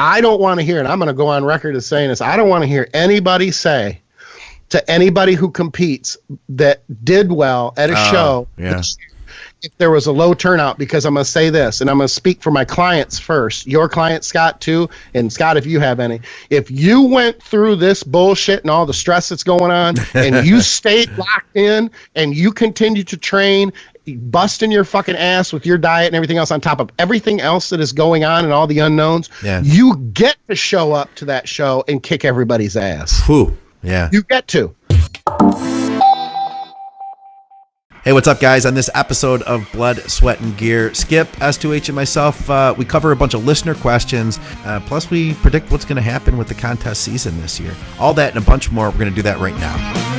I don't want to hear, and I'm going to go on record as saying this, I don't want to hear anybody say to anybody who competes that did well at a show if there was a low turnout, because I'm going to say this, and I'm going to speak for my clients first, your client, Scott, too, and Scott, if you have any. If you went through this bullshit and all the stress that's going on, and you stayed locked in, and you continue to train, busting your fucking ass with your diet and everything else on top of everything else that is going on and all the unknowns, you get to show up to that show and kick everybody's ass. Whew. Yeah. You get to. Hey, what's up, guys? On this episode of Blood, Sweat, and Gear, Skip, S2H, and myself, we cover a bunch of listener questions, plus we predict what's going to happen with the contest season this year. All that and a bunch more. We're going to do that right now.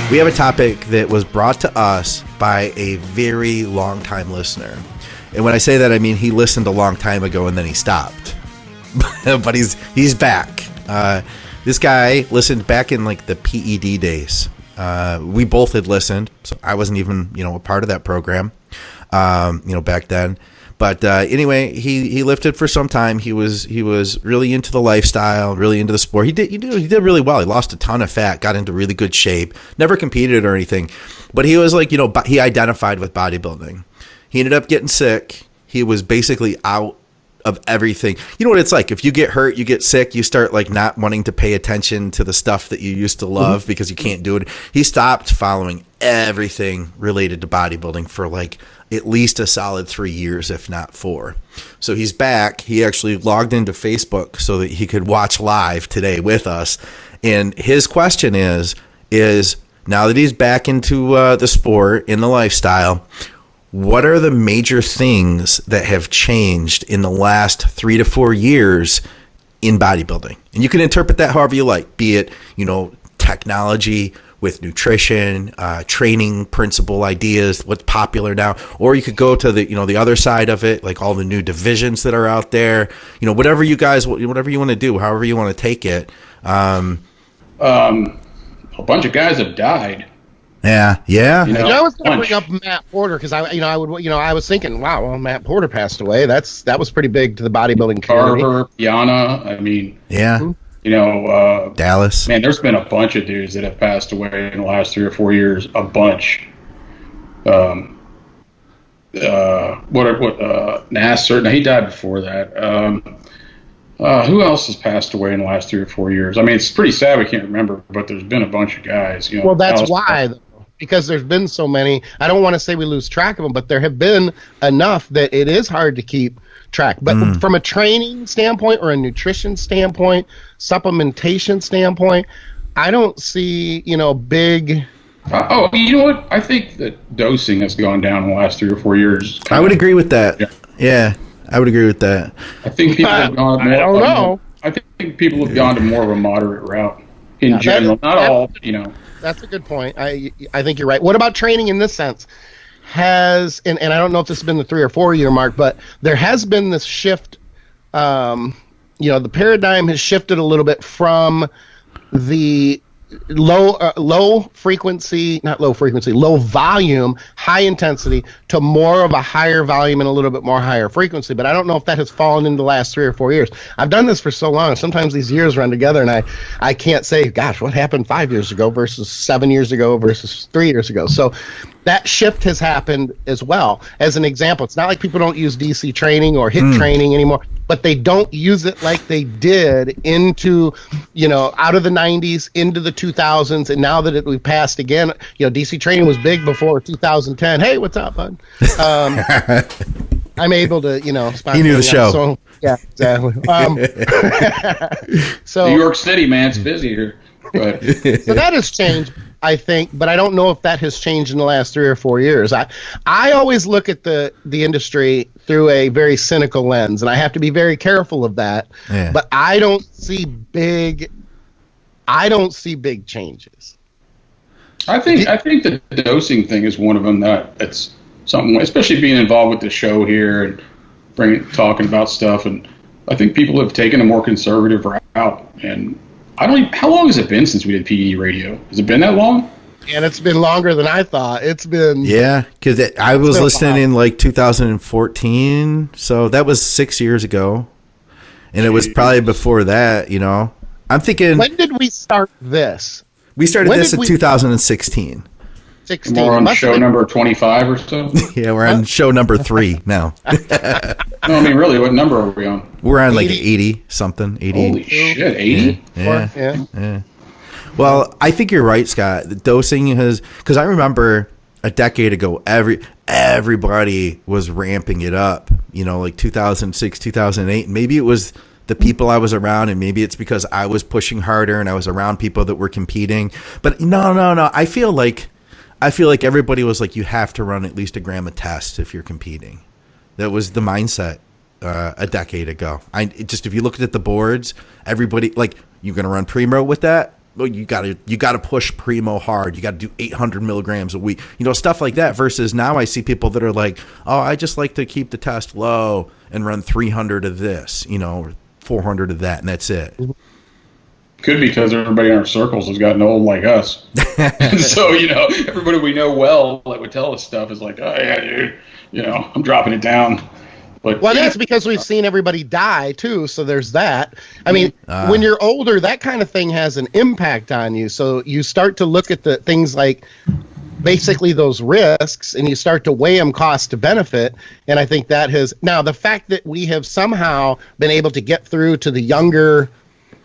We have a topic that was brought to us by a very long-time listener. And when I say that, I mean he listened a long time ago and then he stopped. But he's back. This guy listened back in like the PED days. We both had listened, so I wasn't even, a part of that program, back then. But anyway, he lifted for some time. He was really into the lifestyle, really into the sport. He did really well. He lost a ton of fat, got into really good shape, never competed or anything. But he was like, he identified with bodybuilding. He ended up getting sick. He was basically out of everything. You know what it's like? If you get hurt, you get sick, you start like not wanting to pay attention to the stuff that you used to love because you can't do it. He stopped following everything related to bodybuilding for like at least a solid 3 years, if not 4. So he's back. He actually logged into Facebook so that he could watch live today with us. And his question is now that he's back into the sport, in the lifestyle, what are the major things that have changed in the last 3 to 4 years in bodybuilding? And you can interpret that however you like, be it, technology with nutrition, training principle ideas, what's popular now, or you could go to the other side of it, like all the new divisions that are out there, whatever you want to do, however you want to take it. A bunch of guys have died. Yeah. I was going to bring up Matt Porter because I was thinking, wow, well, Matt Porter passed away. That was pretty big to the bodybuilding community. Carver, Piana, yeah. Dallas. Man, there's been a bunch of dudes that have passed away in the last 3 or 4 years. A bunch. Nasser? No, he died before that. Who else has passed away in the last 3 or 4 years? I mean, it's pretty sad we can't remember, but there's been a bunch of guys. Well, that's why, because there's been so many. I don't want to say we lose track of them, but there have been enough that it is hard to keep track. But from a training standpoint or a nutrition standpoint, supplementation standpoint, I don't see, big... you know what? I think that dosing has gone down in the last 3 or 4 years. I would agree with that. Yeah. I would agree with that. I think people have gone more... I don't know. I think people have gone to more of a moderate route in general. Not all, That's a good point. I think you're right. What about training in this sense? And I don't know if this has been the 3 or 4 year mark, but there has been this shift. The paradigm has shifted a little bit from the low volume, high intensity to more of a higher volume and a little bit more higher frequency. But I don't know if that has fallen in the last 3 or 4 years. I've done this for so long. Sometimes these years run together and I can't say, gosh, what happened 5 years ago versus 7 years ago versus 3 years ago. So that shift has happened as well. As an example, it's not like people don't use DC training or HIIT training anymore, but they don't use it like they did into, out of the 90s into the 2000s. And now that we've passed again, DC training was big before 2010. Hey, what's up, bud? I'm able to, he knew the show. So, yeah, exactly. So New York City, man, it's busy here. But so that has changed, I think, but I don't know if that has changed in the last 3 or 4 years. I always look at the industry through a very cynical lens, and I have to be very careful of that. Yeah. But I don't see big changes. I think the dosing thing is one of them that's something, especially being involved with the show here and talking about stuff. And I think people have taken a more conservative route, and how long has it been since we did PE radio? Has it been that long? And it's been longer than I thought. It's been... Yeah, because I was listening in like 2014, so that was 6 years ago. And it was probably before that, you know. I'm thinking... When did we start this? We started this in 2016. 16. We're on show number 25 or so? Yeah, we're on show number 3 now. No, I mean, really, what number are we on? We're on like 80-something. 80. Holy shit, 80? Yeah. Well, I think you're right, Scott. The dosing has... Because I remember a decade ago, everybody was ramping it up. You know, like 2006, 2008. Maybe it was the people I was around, and maybe it's because I was pushing harder and I was around people that were competing. But no. I feel like everybody was like, you have to run at least a gram a test if you're competing. That was the mindset a decade ago. If you looked at the boards, everybody like, you're going to run Primo with that? Well, you got to push Primo hard. You got to do 800 milligrams a week. You know, stuff like that. Versus now I see people that are like, oh, I just like to keep the test low and run 300 of this, you know, or 400 of that, and that's it. Could be because everybody in our circles has gotten old like us. And so, you know, everybody we know well that would tell us stuff is like, oh, yeah, dude, you know, I'm dropping it down. But, well, that's because we've seen everybody die, too, so there's that. I mean, when you're older, that kind of thing has an impact on you. So you start to look at the things like basically those risks, and you start to weigh them cost to benefit. And I think that has... Now, the fact that we have somehow been able to get through to the younger...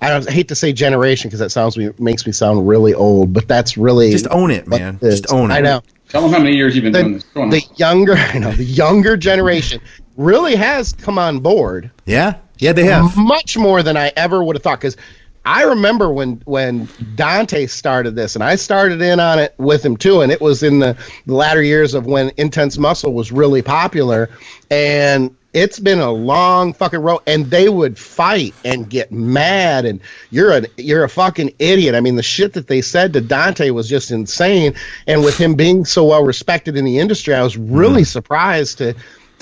I hate to say generation because that makes me sound really old, but that's really... Just own it, man. Just own it. I know. Tell them how many years you've been doing this. The younger generation really has come on board. Yeah, they have. Much more than I ever would have thought. Because I remember when Dante started this, and I started in on it with him too, and it was in the latter years of when Intense Muscle was really popular, and it's been a long fucking road, and they would fight and get mad, and you're a fucking idiot. I mean, the shit that they said to Dante was just insane, and with him being so well respected in the industry, I was really surprised to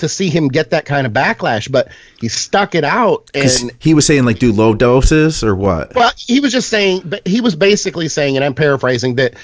see him get that kind of backlash, but he stuck it out. And he was saying, like, do low doses or what? Well, he was just saying, but he was basically saying, and I'm paraphrasing, that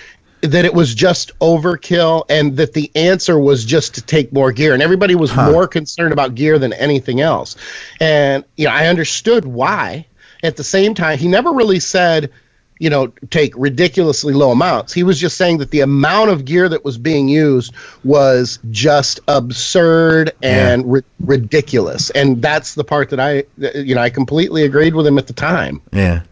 it was just overkill, and that the answer was just to take more gear, and everybody was more concerned about gear than anything else. And you know, I understood why. At the same time, he never really said, you know, take ridiculously low amounts. He was just saying that the amount of gear that was being used was just absurd and ridiculous. And that's the part that I completely agreed with him at the time. Yeah.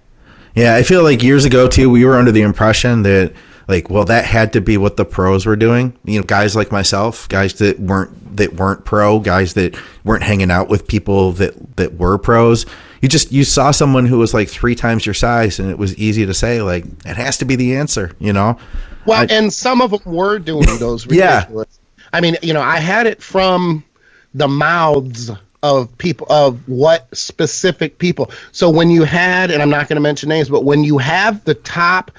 Yeah, I feel like years ago, too, we were under the impression that, like, well, that had to be what the pros were doing. You know, guys like myself, guys that weren't pro, guys that weren't hanging out with people that were pros. You saw someone who was like 3 times your size, and it was easy to say, like, it has to be the answer, you know? Well, and some of them were doing those ridiculous. Yeah. I mean, you know, I had it from the mouths of people, of what specific people. So when you had, and I'm not going to mention names, but when you have the top,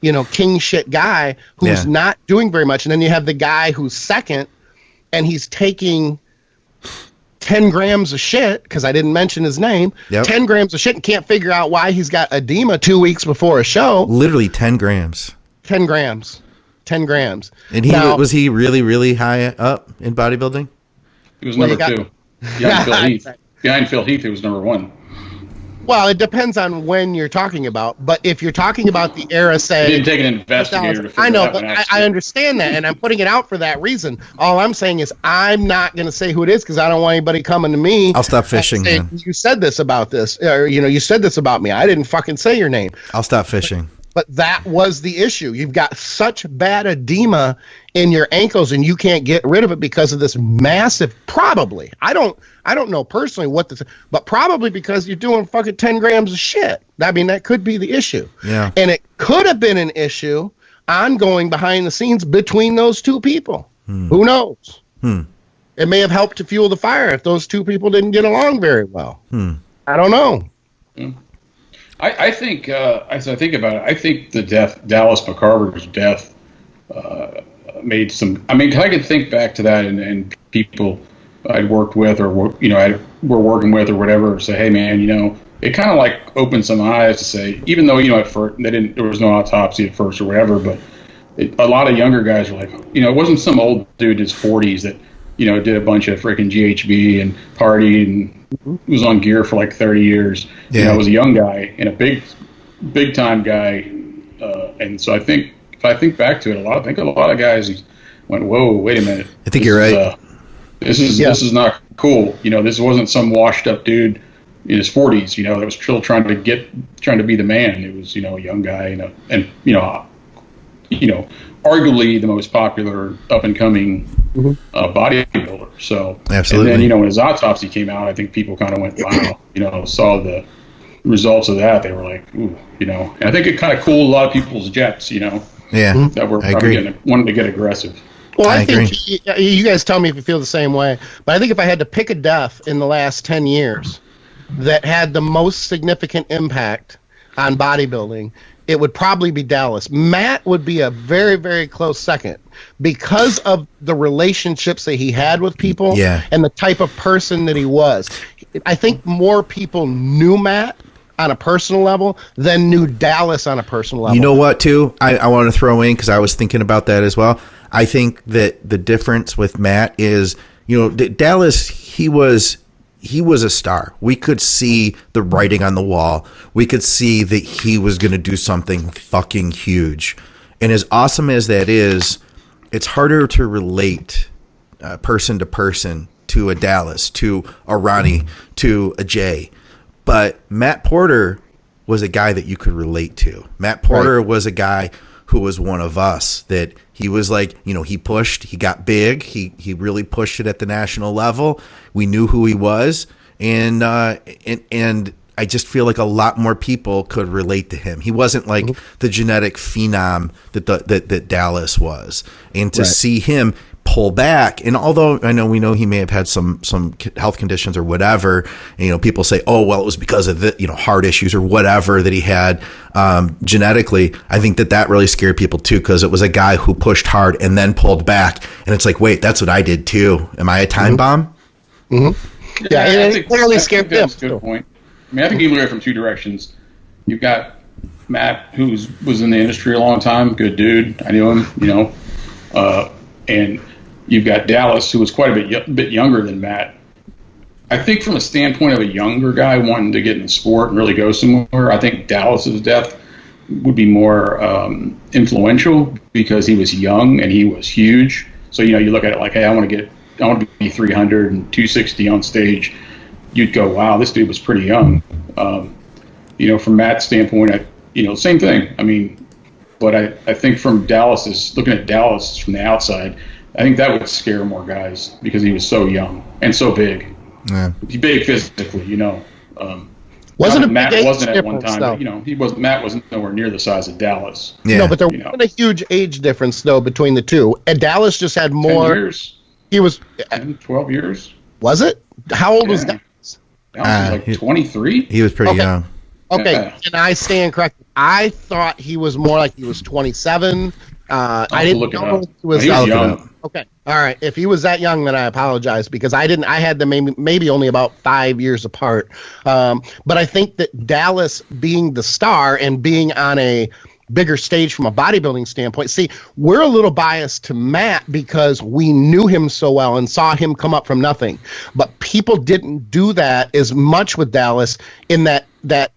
you know, king shit guy who's not doing very much, and then you have the guy who's second, and he's taking 10 grams of shit, because I didn't mention his name, 10 grams of shit, and can't figure out why he's got edema 2 weeks before a show. Literally 10 grams. 10 grams. 10 grams. And was he really, really high up in bodybuilding? He was number 2. Behind Phil Heath. Behind Phil Heath, he was number 1. Well, it depends on when you're talking about. But if you're talking about the era, say... You didn't take an investigator to figure I know, that but one out. I understand that, and I'm putting it out for that reason. All I'm saying is I'm not going to say who it is because I don't want anybody coming to me. I'll stop fishing, saying, man. You said this about this, or, you know, you said this about me. I didn't fucking say your name. I'll stop fishing. But that was the issue. You've got such bad edema in your ankles, and you can't get rid of it because of this massive, probably, I don't know personally what this, but probably because you're doing fucking 10 grams of shit. I mean, that could be the issue. Yeah. And it could have been an issue ongoing behind the scenes between those two people. Who knows? It may have helped to fuel the fire if those two people didn't get along very well. I don't know. I think, as I think about it, I think the Dallas McCarver's death made some. I mean, I can think back to that, and people I'd worked with, or we're working with, or whatever, say, hey man, it kind of like opened some eyes to say, even though at first there was no autopsy at first or whatever, but a lot of younger guys were like, it wasn't some old dude in his 40s that did a bunch of freaking GHB and partied and was on gear for like 30 years. Yeah. It was a young guy and a big time guy, and so if I think back to it, I think a lot of guys went, whoa, wait a minute. I think you're right. This is not cool. This wasn't some washed up dude in his 40s, that was still trying to be the man. It was, a young guy, and arguably the most popular up and coming bodybuilder. So absolutely. And then, when his autopsy came out, I think people kind of went, wow, saw the results of that. They were like, ooh, and I think it kind of cooled a lot of people's jets, Yeah, that were probably wanting to get aggressive. Well, I think you guys tell me if you feel the same way, but I think if I had to pick a death in the last 10 years that had the most significant impact on bodybuilding, it would probably be Dallas. Matt would be a very, very close second because of the relationships that he had with people and the type of person that he was. I think more people knew Matt on a personal level than knew Dallas on a personal level. You know what, too? I want to throw in, because I was thinking about that as well. I think that the difference with Matt is, Dallas, he was a star. We could see the writing on the wall. We could see that he was going to do something fucking huge. And as awesome as that is, it's harder to relate person to person to a Dallas, to a Ronnie, to a Jay. But Matt Porter was a guy that you could relate to. Matt Porter was a guy who was one of us, that he was like, he pushed, he got big, he really pushed it at the national level. We knew who he was, and I just feel like a lot more people could relate to him. He wasn't like the genetic phenom that Dallas was, and to see him pull back, and although we know he may have had some health conditions or whatever, and, people say, oh well, it was because of the heart issues or whatever that he had genetically. I think that really scared people too, because it was a guy who pushed hard and then pulled back, and it's like, wait, that's what I did too. Am I a time bomb? Yeah, it clearly scared them. That's a good point. I mean, I think you look at it from two directions. You've got Matt, who was in the industry a long time, good dude. I knew him, and you've got Dallas, who was quite a bit younger than Matt. I think from a standpoint of a younger guy wanting to get in the sport and really go somewhere, I think Dallas's death would be more influential because he was young and he was huge. So, you look at it like, hey, I want to be 300 and 260 on stage. You'd go, wow, this dude was pretty young. From Matt's standpoint, same thing. I mean, but I think from looking at Dallas from the outside, I think that would scare more guys because he was so young and so big. Yeah. Big physically, Matt wasn't at one time, but, Matt wasn't nowhere near the size of Dallas. Yeah. No, but there wasn't a huge age difference though between the two. And Dallas just had more. 10 years. He was 10, 12 years. Was it? How old was Dallas? Dallas was like 23. He was pretty young. Okay, and I stand corrected. I thought he was more like he was 27. I didn't know he was young. Okay, all right. If he was that young, then I apologize because I didn't. I had them maybe only about 5 years apart. But I think that Dallas being the star and being on a bigger stage from a bodybuilding standpoint. See, we're a little biased to Matt because we knew him so well and saw him come up from nothing. But people didn't do that as much with Dallas in that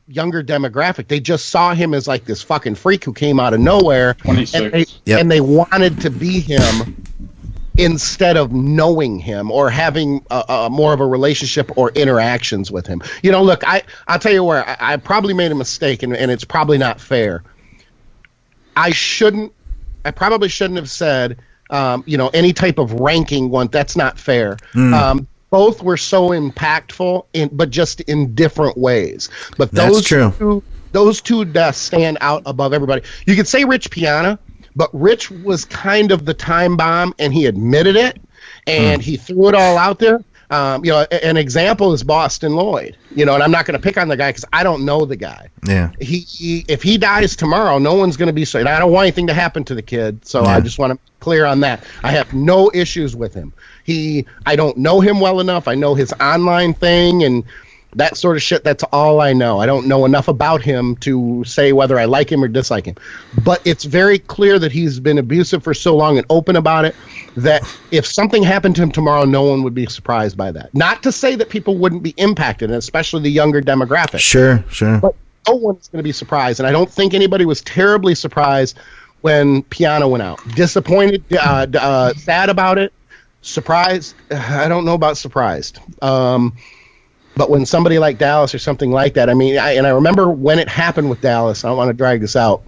younger demographic. They just saw him as like this fucking freak who came out of nowhere. 26. And they wanted to be him instead of knowing him or having a more of a relationship or interactions with him. Look, I'll tell you where I probably made a mistake and it's probably not fair. I probably shouldn't have said, any type of ranking one. That's not fair. Both were so impactful, but just in different ways. But those two deaths stand out above everybody. You could say Rich Piana, but Rich was kind of the time bomb, and he admitted it, and he threw it all out there. An example is Boston Lloyd, and I'm not going to pick on the guy because I don't know the guy. Yeah. If he dies tomorrow, no one's going to be and I don't want anything to happen to the kid. So I just want to be clear on that. I have no issues with him. I don't know him well enough. I know his online thing and that sort of shit. That's all I know. I don't know enough about him to say whether I like him or dislike him. But it's very clear that he's been abusive for so long and open about it that if something happened to him tomorrow, no one would be surprised by that. Not to say that people wouldn't be impacted, especially the younger demographic. Sure. But no one's going to be surprised. And I don't think anybody was terribly surprised when Piano went out. Disappointed, sad about it. Surprised? I don't know about surprised. But when somebody like Dallas or something like that, I remember when it happened with Dallas, I don't want to drag this out,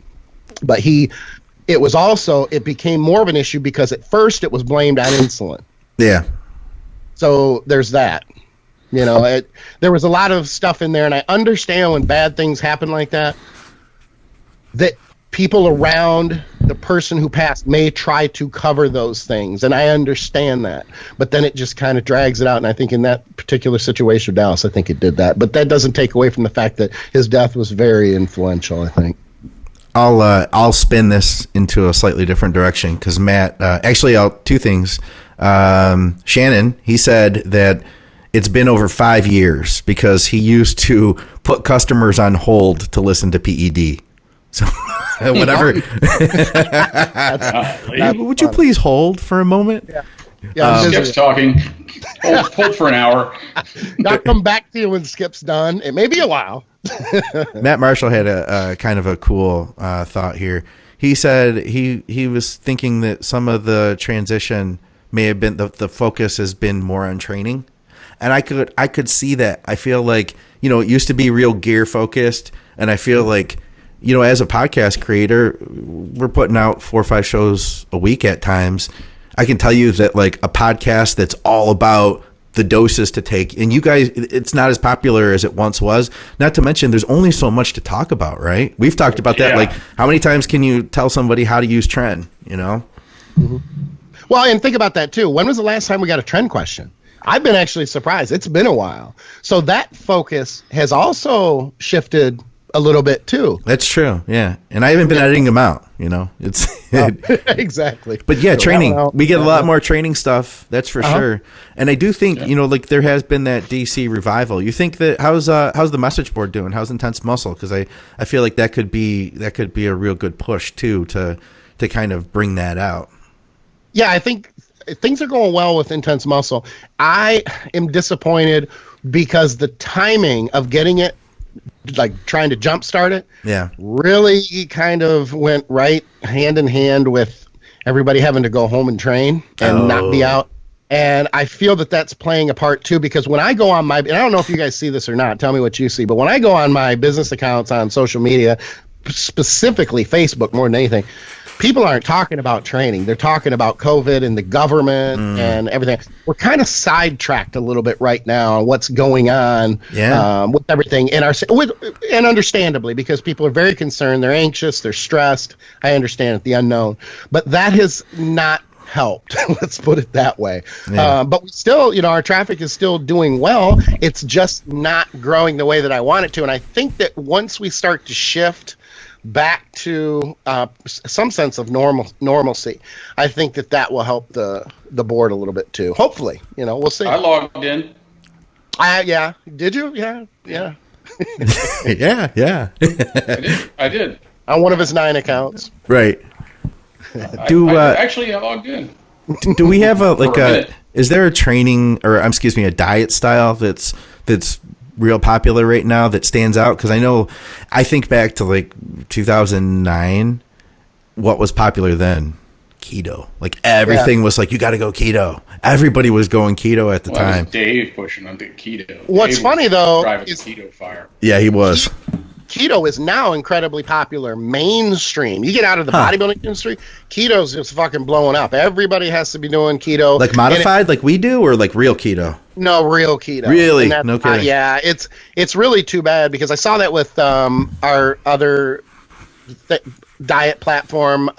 but it became more of an issue because at first it was blamed on insulin. Yeah. So there's that. There was a lot of stuff in there, and I understand when bad things happen like that people around the person who passed may try to cover those things, and I understand that. But then it just kind of drags it out, and I think in that particular situation with Dallas, I think it did that. But that doesn't take away from the fact that his death was very influential, I think. I'll spin this into a slightly different direction because Matt, two things. Shannon, he said that it's been over 5 years because he used to put customers on hold to listen to PED. So whatever. Would you please hold for a moment? Yeah. Skip's talking. Hold for an hour. I'll come back to you when Skip's done. It may be a while. Matt Marshall had a kind of a cool thought here. He said he was thinking that some of the transition may have been the focus has been more on training, and I could see that. I feel like it used to be real gear focused, and I feel like as a podcast creator, we're putting out 4 or 5 shows a week at times. I can tell you that like a podcast that's all about the doses to take, and you guys, it's not as popular as it once was. Not to mention, there's only so much to talk about, right? We've talked about that. Like, how many times can you tell somebody how to use Tren? Mm-hmm. Well, and think about that too. When was the last time we got a Tren question? I've been actually surprised. It's been a while. So that focus has also shifted a little bit too. That's true. Yeah. And I haven't been editing them out, it's exactly. But yeah, training, we get a lot more training stuff. That's for sure. And I do think, like there has been that DC revival. You think that how's the message board doing? How's Intense Muscle? Cause I feel like that could be a real good push too, to kind of bring that out. Yeah. I think things are going well with Intense Muscle. I am disappointed because the timing of getting it, like trying to jumpstart it, really kind of went right hand in hand with everybody having to go home and train and not be out. And I feel that that's playing a part too, because when I go on and I don't know if you guys see this or not, tell me what you see, but when I go on my business accounts on social media, specifically Facebook more than anything, people aren't talking about training. They're talking about COVID and the government and everything. We're kind of sidetracked a little bit right now on what's going on with everything and understandably, because people are very concerned. They're anxious. They're stressed. I understand the unknown, but that has not helped. Let's put it that way. But we still, our traffic is still doing well. It's just not growing the way that I want it to. And I think that once we start to shift back to some sense of normalcy, I think that will help the board a little bit too. Hopefully, we'll see. I logged in. Yeah. Did you? Yeah. yeah. I did. On one of his 9 accounts. Right. I logged in. Do we have is there a training or a diet style that's real popular right now that stands out? Because I think back to like 2009, what was popular then? Keto. Like everything was like, you got to go keto. Everybody was going keto at the time. It was Dave pushing on the keto. What's funny though is keto fire. Yeah, he was. Keto is now incredibly popular mainstream. You get out of the bodybuilding industry, keto's just fucking blowing up. Everybody has to be doing keto. Like modified like we do, or like real keto? No, real keto. Really? No kidding. Yeah, it's really too bad because I saw that with our other diet platform,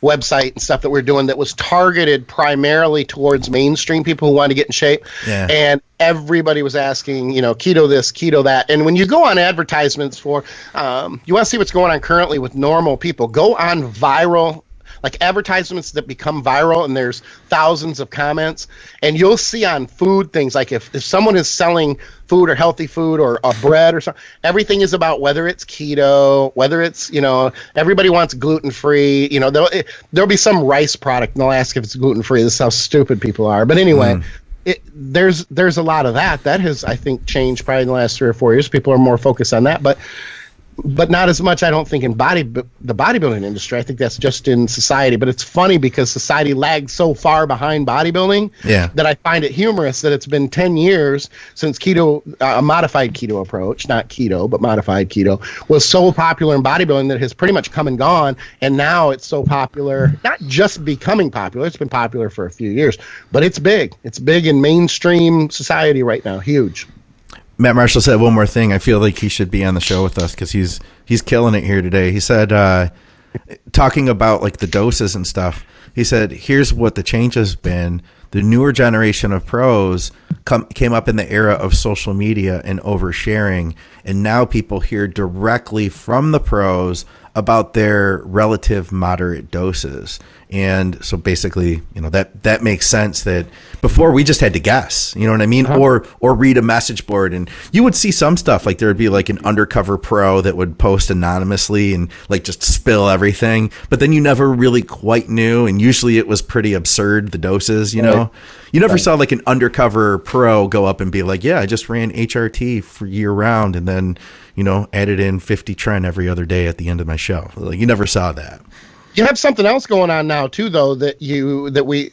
website and stuff that we're doing that was targeted primarily towards mainstream people who wanted to get in shape. Yeah. And everybody was asking, keto this, keto that. And when you go on advertisements for, you want to see what's going on currently with normal people, go on viral, like advertisements that become viral, and there's thousands of comments, and you'll see on food things, like if someone is selling food or healthy food or bread or something, everything is about whether it's keto, whether it's, everybody wants gluten-free, there'll be some rice product and they'll ask if it's gluten-free. This is how stupid people are. But anyway, there's a lot of that has, I think, changed probably in the last 3 or 4 years. People are more focused on that, but not as much, I don't think, in the bodybuilding industry. I think that's just in society. But it's funny because society lags so far behind bodybuilding that I find it humorous that it's been 10 years since keto, a modified keto approach, not keto, but modified keto, was so popular in bodybuilding that it has pretty much come and gone. And now it's so popular, not just becoming popular, it's been popular for a few years, but it's big. It's big in mainstream society right now, huge. Matt Marshall said one more thing. I feel like he should be on the show with us because he's killing it here today. He said, talking about like the doses and stuff, he said, here's what the change has been. The newer generation of pros came up in the era of social media and oversharing, and now people hear directly from the pros about their relative moderate doses. And so basically, that makes sense that before we just had to guess, you know what I mean? Or read a message board, and you would see some stuff like there would be like an undercover pro that would post anonymously and like just spill everything. But then you never really quite knew. And usually it was pretty absurd, the doses, you know, you never saw like an undercover pro go up and be like, yeah, I just ran HRT for year round. And then, added in 50 tren every other day at the end of my show. Like, you never saw that. You have something else going on now too, though, that we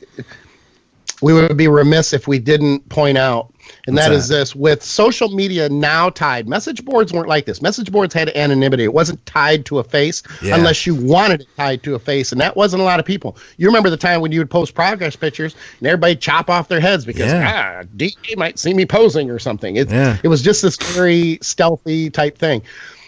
would be remiss if we didn't point out, and that is this: with social media now tied, message boards weren't like this. Message boards had anonymity; it wasn't tied to a face unless you wanted it tied to a face, and that wasn't a lot of people. You remember the time when you would post progress pictures and everybody chop off their heads because DA might see me posing or something. It was just this very stealthy type thing.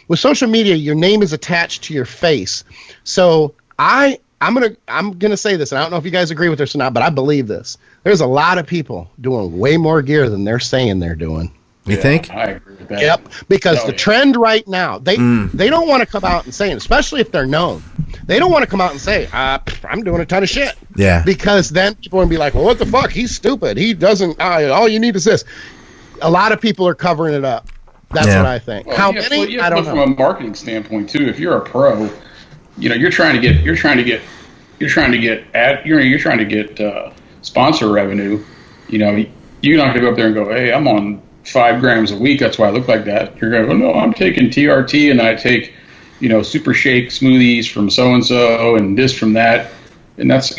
With social media, your name is attached to your face, so I'm gonna say this, and I don't know if you guys agree with this or not, but I believe this. There's a lot of people doing way more gear than they're saying they're doing. You think? I agree with that. Yep, because the trend right now, they don't want to come out and say it, especially if they're known. They don't want to come out and say, I'm doing a ton of shit. Yeah. Because then people will be like, well, what the fuck? He's stupid. He doesn't, all you need is this. A lot of people are covering it up. That's what I think. Well, How many? I don't know. From a marketing standpoint too, if you're a pro, you're trying to get sponsor revenue. You're not going to go up there and go, hey, I'm on 5 grams a week. That's why I look like that. You're going to go, no, I'm taking TRT and I take, super shake smoothies from so-and-so and this from that. And that's,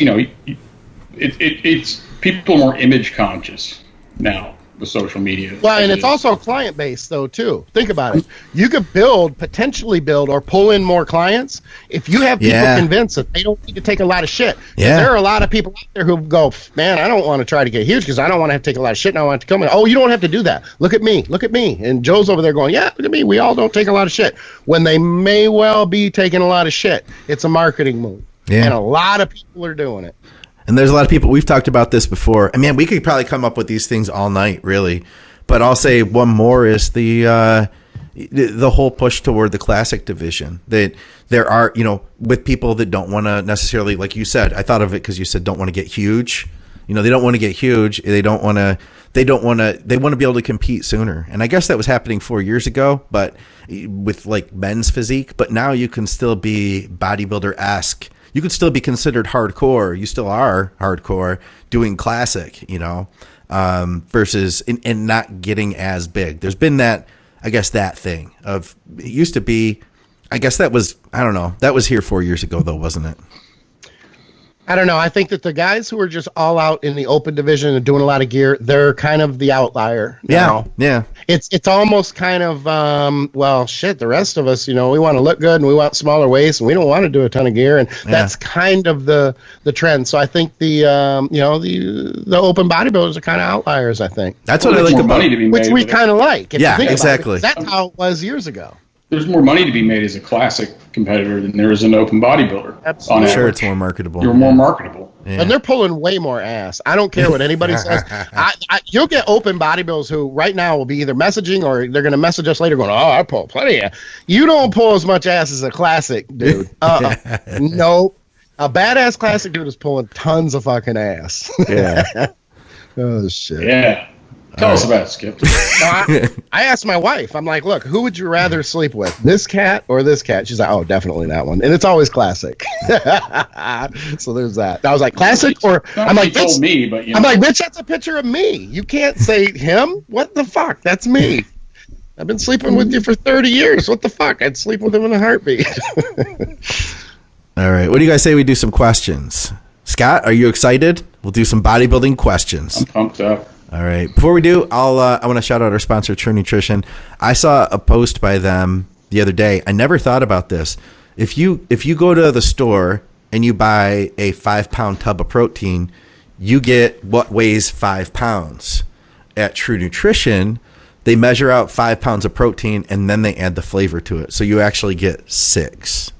it's people are more image conscious now with social media. Well, and it's also client base though too. Think about it. You could potentially build or pull in more clients if you have people convinced that they don't need to take a lot of shit. Yeah. There are a lot of people out there who go, man, I don't want to try to get huge because I don't want to have to take a lot of shit and I want to come in. Oh, you don't have to do that. Look at me. And Joe's over there going, yeah, look at me. We all don't take a lot of shit. When they may well be taking a lot of shit. It's a marketing move. Yeah. And a lot of people are doing it. And there's a lot of people, we've talked about this before. I mean, we could probably come up with these things all night, really. But I'll say one more is the whole push toward the classic division. That there are, with people that don't want to necessarily, like you said, I thought of it because you said don't want to get huge. They don't want to get huge. They want to be able to compete sooner. And I guess that was happening 4 years ago, but with like men's physique. But now you can still be bodybuilder-esque. You could still be considered hardcore. You still are hardcore doing classic, versus and not getting as big. There's been that, I guess, that thing of it used to be, I guess that was, I don't know. That was here 4 years ago though, wasn't it? I don't know. I think that the guys who are just all out in the open division and doing a lot of gear, they're kind of the outlier now. Yeah. It's almost kind of, the rest of us, we want to look good and we want smaller waists and we don't want to do a ton of gear. And that's kind of the trend. So I think the open bodybuilders are kind of outliers, I think. That's what I like about it. Which we kind of like. Yeah, exactly. That's how it was years ago. there's more money to be made as a classic competitor than there is an open bodybuilder. Absolutely. I'm sure it's more marketable. You're more marketable. Yeah. And they're pulling way more ass. I don't care what anybody says. You'll get open bodybuilders who right now will be either messaging or they're going to message us later going, oh, I pull plenty of ass. You don't pull as much ass as a classic dude. Nope. A badass classic dude is pulling tons of fucking ass. Yeah. Oh, shit. Yeah. Tell us about it, Skip. I asked my wife, I'm like, look, who would you rather sleep with, this cat or this cat? She's like, oh, definitely that one. And it's always classic. So there's that. I was like, classic? Or I'm like, told me, but I'm like, bitch, that's a picture of me. You can't say him. What the fuck? That's me. I've been sleeping with you for 30 years. What the fuck? I'd sleep with him in a heartbeat. All right. What do you guys say we do some questions? Scott, are you excited? We'll do some bodybuilding questions. I'm pumped up. All right. Before we do, I want to shout out our sponsor, True Nutrition. I saw a post by them the other day. I never thought about this. If you go to the store and you buy a 5-pound tub of protein, you get what weighs 5 pounds. At True Nutrition, they measure out 5 pounds of protein and then they add the flavor to it. So you actually get 6.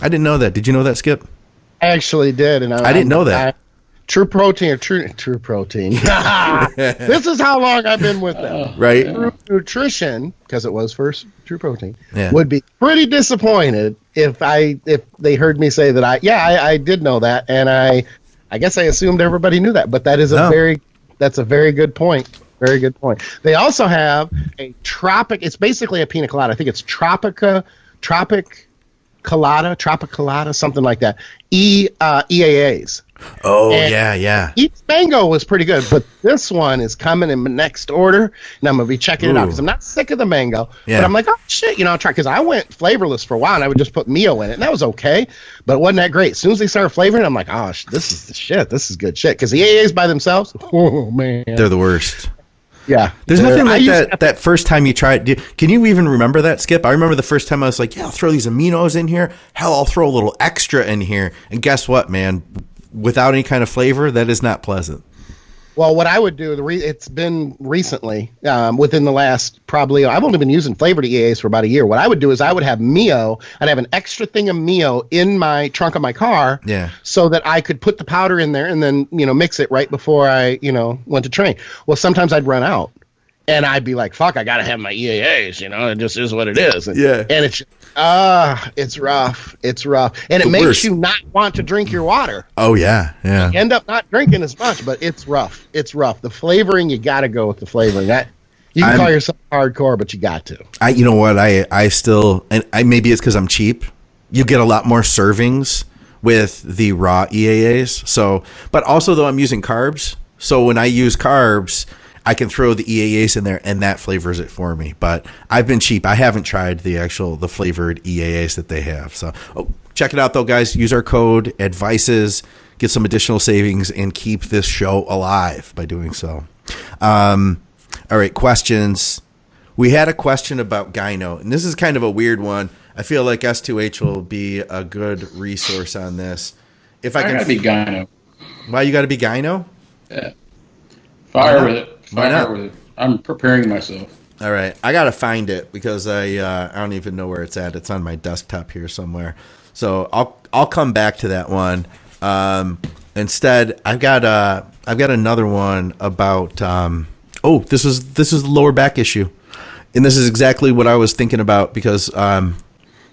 I didn't know that. Did you know that, Skip? I actually did. And I didn't know that. True Protein or True Protein. This is how long I've been with them. Right. True Nutrition, because it was first True Protein, would be pretty disappointed if they heard me say that I did know that, and I guess I assumed everybody knew that, but that is that's a very good point. Very good point. They also have a it's basically a pina colada. I think it's Tropic Colada, something like that. EAAs. Oh, and yeah. Each mango was pretty good, but this one is coming in the next order, and I'm going to be checking it out because I'm not sick of the mango. Yeah. But I'm like, oh, shit, I'll try. Because I went flavorless for a while, and I would just put Mio in it, and that was okay, but it wasn't that great. As soon as they started flavoring, I'm like, oh, this is the shit. This is good shit. Because the EAAs by themselves, oh, man. They're the worst. Yeah. There's nothing like that first time you try it. Can you even remember that, Skip? I remember the first time I was like, yeah, I'll throw these aminos in here. Hell, I'll throw a little extra in here. And guess what, man? Without any kind of flavor, that is not pleasant. Well, what I would do, it's been recently, within the last probably, I've only been using flavored EAAs for about a year. What I would do is I would have Mio, I'd have an extra thing of Mio in my trunk of my car so that I could put the powder in there and then, mix it right before I, went to train. Well, sometimes I'd run out and I'd be like, fuck, I got to have my EAAs, it just is what it is. And it's rough. It's rough. And it makes you not want to drink your water. Oh, yeah. Yeah. You end up not drinking as much, but it's rough. It's rough. The flavoring, you got to go with the flavoring. You can call yourself hardcore, but you got to. You know what? I still, and maybe it's because I'm cheap. You get a lot more servings with the raw EAAs. So, but also though I'm using carbs. So when I use carbs, I can throw the EAAs in there and that flavors it for me. But I've been cheap. I haven't tried the flavored EAAs that they have. So check it out though, guys. Use our code ADVICES, get some additional savings, and keep this show alive by doing so. All right, questions. We had a question about gyno, and this is kind of a weird one. I feel like S2H will be a good resource on this. If I gotta be gyno. Why you gotta be gyno? Yeah. Fire with it. Fire with it. I'm preparing myself. All right, I gotta find it because I don't even know where it's at. It's on my desktop here somewhere. So I'll come back to that one. Instead, I've got another one about. This is the lower back issue, and this is exactly what I was thinking about because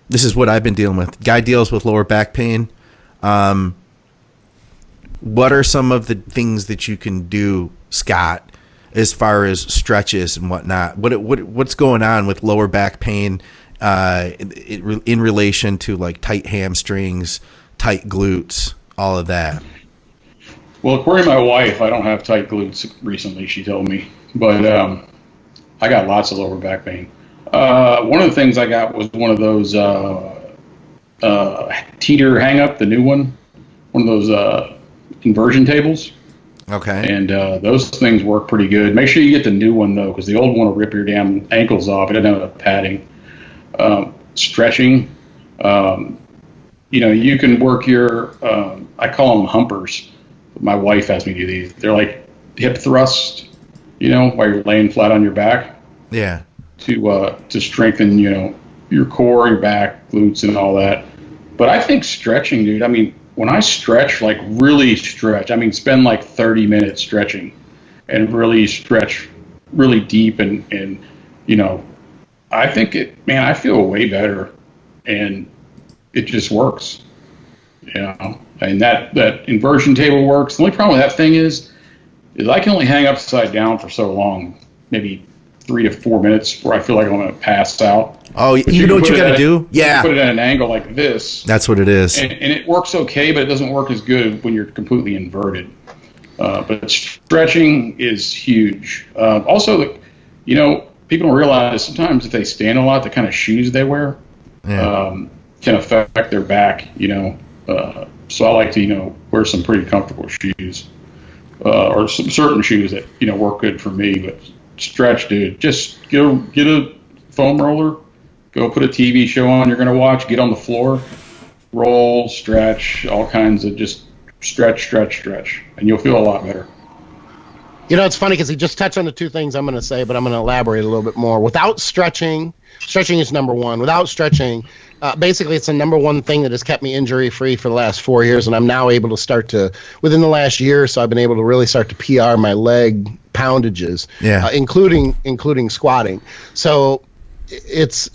this is what I've been dealing with. Guy deals with lower back pain. What are some of the things that you can do, Scott, as far as stretches and whatnot? What's going on with lower back pain in relation to like tight hamstrings, tight glutes, all of that? Well, according to my wife, I don't have tight glutes recently, she told me. But I got lots of lower back pain. One of the things I got was one of those teeter hang-up, the new one. One of those inversion tables. Okay. And those things work pretty good. Make sure you get the new one, though, because the old one will rip your damn ankles off. It doesn't have a padding. Stretching. You can work your, I call them humpers. My wife has me do these. They're like hip thrust, while you're laying flat on your back. Yeah. To strengthen, your core, your back, glutes, and all that. But I think stretching, dude. I mean, when I stretch, like really stretch, I mean, spend like 30 minutes stretching, and really stretch, really deep, and you know, I think I feel way better, and it just works. You know, and that inversion table works. The only problem with that thing is I can only hang upside down for so long, maybe 3 to 4 minutes, where I feel like I'm going to pass out. Oh, you know what you got to do? Yeah. You put it at an angle like this. That's what it is. And it works okay, but it doesn't work as good when you're completely inverted. But stretching is huge. Also, you know, people don't realize sometimes if they stand a lot, the kind of shoes they wear can affect their back, you know. So I like to, you know, wear some pretty comfortable shoes, or some certain shoes that, you know, work good for me. But stretch, dude. Just get a foam roller, go put a TV show on you're going to watch, get on the floor, roll, stretch, all kinds of just stretch, and you'll feel a lot better. You know, it's funny because he just touched on the two things I'm going to say, but I'm going to elaborate a little bit more. Without stretching is number one. Without stretching, basically it's the number one thing that has kept me injury-free for the last 4 years, and I'm now able to start to, within the last year or so, I've been able to really start to PR my leg poundages, including squatting. So it's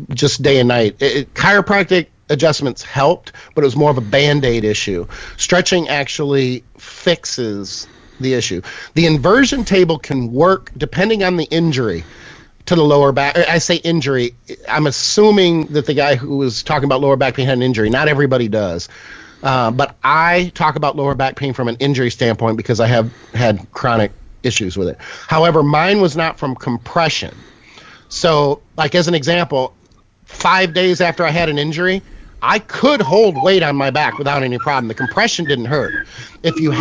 just day and night. Chiropractic adjustments helped, but it was more of a Band-Aid issue. Stretching actually fixes the issue. The inversion table can work depending on the injury to the lower back. I say injury, I'm assuming that the guy who was talking about lower back pain had an injury. Not everybody does. But I talk about lower back pain from an injury standpoint because I have had chronic issues with it. However, mine was not from compression. So, like as an example, 5 days after I had an injury, I could hold weight on my back without any problem. The compression didn't hurt. If you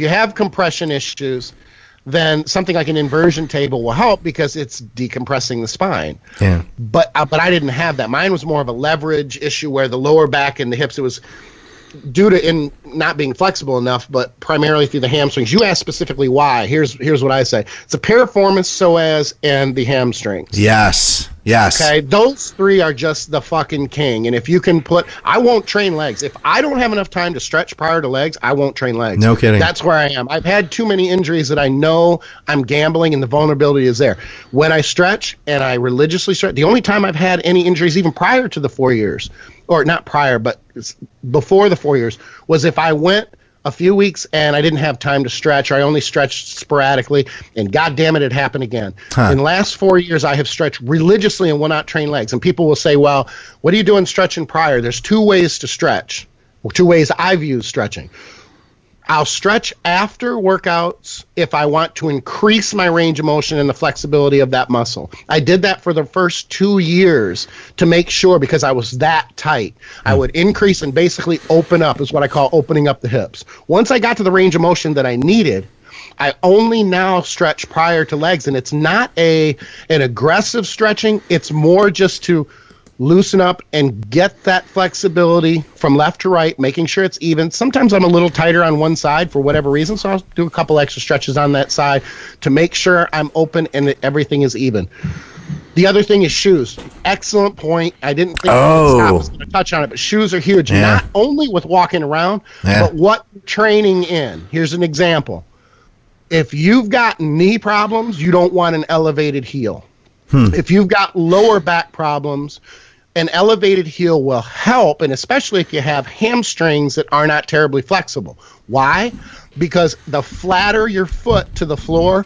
have compression issues, then something like an inversion table will help because it's decompressing the spine. Yeah. But I didn't have that. Mine was more of a leverage issue where the lower back and the hips, it was due to not being flexible enough, but primarily through the hamstrings. You asked specifically why. Here's what I say. It's the piriformis, psoas, and the hamstrings. Yes. Okay, those three are just the fucking king. And if you can I won't train legs. If I don't have enough time to stretch prior to legs, I won't train legs. No kidding. That's where I am. I've had too many injuries that I know I'm gambling and the vulnerability is there. When I stretch and I religiously stretch, the only time I've had any injuries even prior to the 4 years, or not prior, but before the 4 years, was if I went a few weeks and I didn't have time to stretch, or I only stretched sporadically, and God damn it happened again. In the last 4 years, I have stretched religiously and will not train legs. And people will say, well, what are you doing stretching prior? There's two ways to stretch, or two ways I've used stretching. I'll stretch after workouts if I want to increase my range of motion and the flexibility of that muscle. I did that for the first 2 years to make sure, because I was that tight. I would increase and basically open up, is what I call opening up the hips. Once I got to the range of motion that I needed, I only now stretch prior to legs, and it's not an aggressive stretching. It's more just to loosen up and get that flexibility from left to right, making sure it's even. Sometimes I'm a little tighter on one side for whatever reason, so I'll do a couple extra stretches on that side to make sure I'm open and that everything is even. The other thing is shoes. Excellent point. I didn't think I was going to touch on it, but shoes are huge, not only with walking around, but what you're training in. Here's an example. If you've got knee problems, you don't want an elevated heel. If you've got lower back problems, an elevated heel will help, and especially if you have hamstrings that are not terribly flexible. Why? Because the flatter your foot to the floor,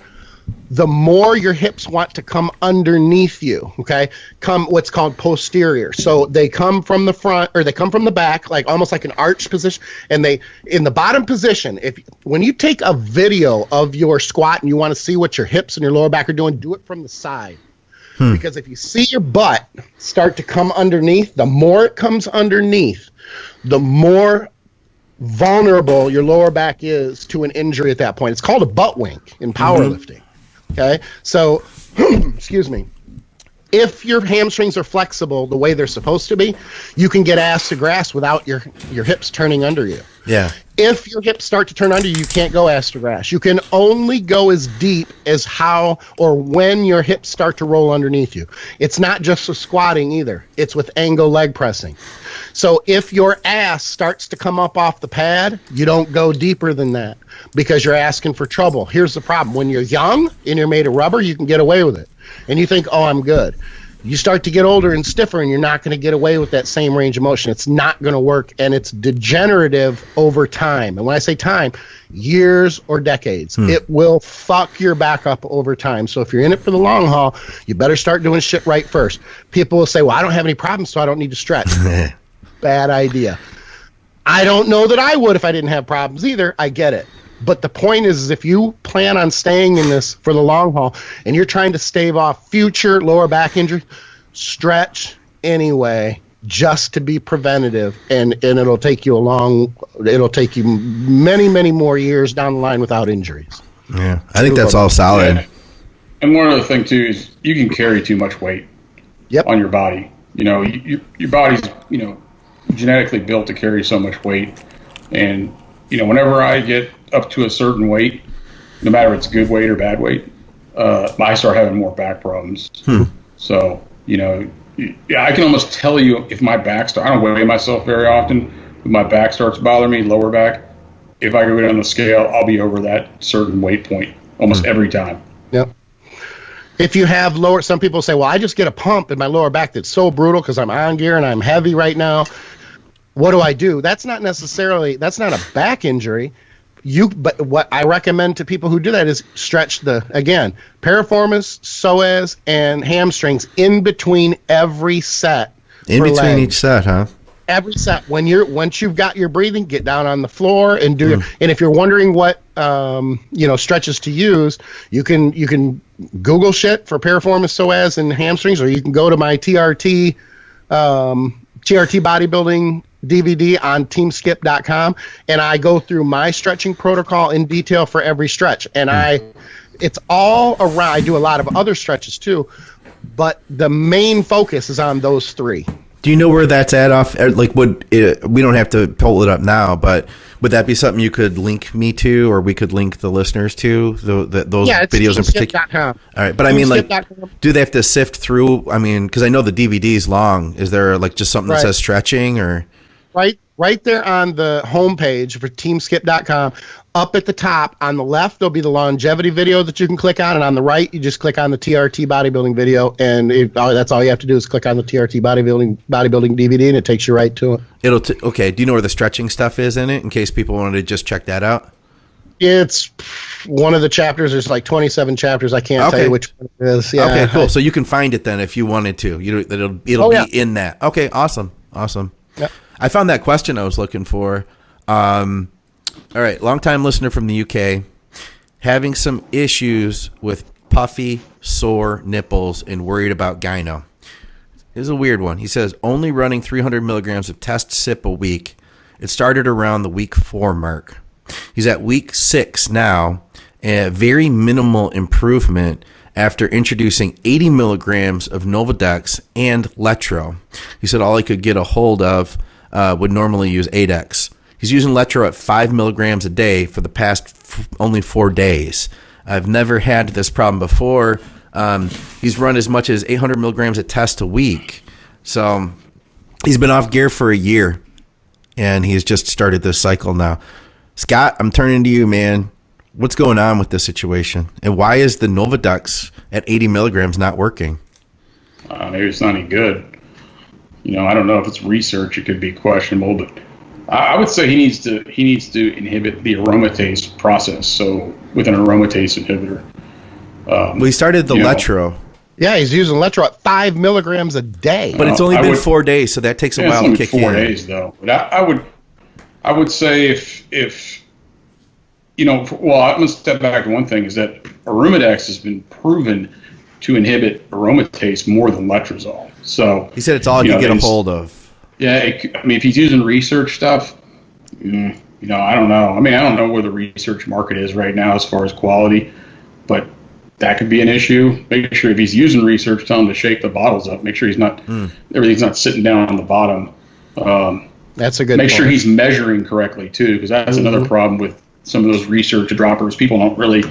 the more your hips want to come underneath you, okay? Come what's called posterior. So they come from the front, or they come from the back, like almost like an arch position, and they, in the bottom position, when you take a video of your squat and you want to see what your hips and your lower back are doing, do it from the side. Because if you see your butt start to come underneath, the more it comes underneath, the more vulnerable your lower back is to an injury at that point. It's called a butt wink in powerlifting. Okay? So, excuse me. If your hamstrings are flexible the way they're supposed to be, you can get ass to grass without your hips turning under you. Yeah. If your hips start to turn under, you can't go astrogast. You can only go as deep as how or when your hips start to roll underneath you. It's not just with squatting either. It's with angle leg pressing. So if your ass starts to come up off the pad, you don't go deeper than that because you're asking for trouble. Here's the problem. When you're young and you're made of rubber, you can get away with it. And you think, oh, I'm good. You start to get older and stiffer, and you're not going to get away with that same range of motion. It's not going to work, and it's degenerative over time. And when I say time, years or decades. It will fuck your back up over time. So if you're in it for the long haul, you better start doing shit right first. People will say, well, I don't have any problems, so I don't need to stretch. Bad idea. I don't know that I would if I didn't have problems either. I get it. But the point is if you plan on staying in this for the long haul and you're trying to stave off future lower back injury, stretch anyway, just to be preventative, and it'll take you many, many more years down the line without injuries. Yeah, I think that's all solid. Yeah. And one other thing too is you can carry too much weight on your body. You know, your body's, you know, genetically built to carry so much weight. And, you know, whenever I get up to a certain weight, no matter if it's good weight or bad weight, I start having more back problems. So, you know, I can almost tell you if my back I don't weigh myself very often. If my back starts bothering me, lower back, if I go down the scale, I'll be over that certain weight point almost every time. Yep. If you have lower, some people say, well, I just get a pump in my lower back that's so brutal because I'm on gear and I'm heavy right now. What do I do? That's not a back injury. But what I recommend to people who do that is stretch piriformis, psoas, and hamstrings in between every set. In between each set, huh? Every set. Once you've got your breathing, get down on the floor and do and if you're wondering what stretches to use, you can Google shit for piriformis, psoas, and hamstrings, or you can go to my TRT bodybuilding DVD on teamskip.com, and I go through my stretching protocol in detail for every stretch. And it's all around. I do a lot of other stretches too, but the main focus is on those three. Do you know where that's at off? Like, we don't have to pull it up now, but would that be something you could link me to, or we could link the listeners to those videos in particular? All right, but I mean, like, do they have to sift through? I mean, because I know the DVD is long. Is there like just something that says stretching or? Right there on the homepage for teamskip.com, up at the top on the left, there'll be the longevity video that you can click on, and on the right, you just click on the TRT bodybuilding video, and that's all you have to do is click on the TRT bodybuilding DVD, and it takes you right to it. Okay. Do you know where the stretching stuff is in it, in case people wanted to just check that out? It's one of the chapters. There's like 27 chapters. I can't tell you which one it is. Yeah. Okay, cool. So you can find it then if you wanted to. It'll be in that. Okay, awesome. Yep. I found that question I was looking for. All right, long-time listener from the UK, having some issues with puffy, sore nipples and worried about gyno. This is a weird one. He says, only running 300 milligrams of test sip a week. It started around the week 4 mark. He's at week 6 now, and very minimal improvement after introducing 80 milligrams of Novadex and Letro. He said all he could get a hold of would normally use 8X. He's using Letro at 5 milligrams a day for the past only 4 days. I've never had this problem before. He's run as much as 800 milligrams of test a week. So he's been off gear for a year, and he's just started this cycle now. Scott, I'm turning to you, man. What's going on with this situation? And why is the Novadex at 80 milligrams not working? Maybe it's not any good. You know, I don't know if it's research. It could be questionable, but I would say he needs to inhibit the aromatase process. So with an aromatase inhibitor. We started the Letro. Yeah, he's using Letro at 5 milligrams a day. But it's only been 4 days, so that takes a while to kick in. 4 days though. But I would say if I'm going to step back to one thing is that Aromadex has been proven to inhibit aromatase more than letrozole. So he said it's all you can get a hold of. Yeah, if he's using research stuff, I don't know. I mean, I don't know where the research market is right now as far as quality, but that could be an issue. Make sure if he's using research, tell him to shake the bottles up. Make sure he's not everything's not sitting down on the bottom. That's a good Make point. sure he's measuring correctly, too, because that's another problem with some of those research droppers. People don't really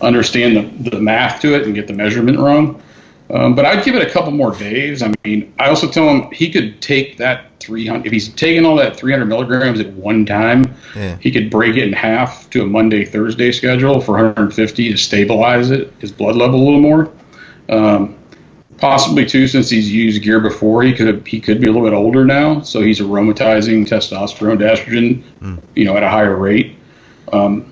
understand the math to it and get the measurement wrong. But I'd give it a couple more days. I mean, I also tell him he could take that 300, if he's taking all that 300 milligrams at one time, he could break it in half to a Monday, Thursday schedule for 150 to stabilize his blood level a little more. Possibly too, since he's used gear before, he could be a little bit older now, so he's aromatizing testosterone to estrogen, at a higher rate. I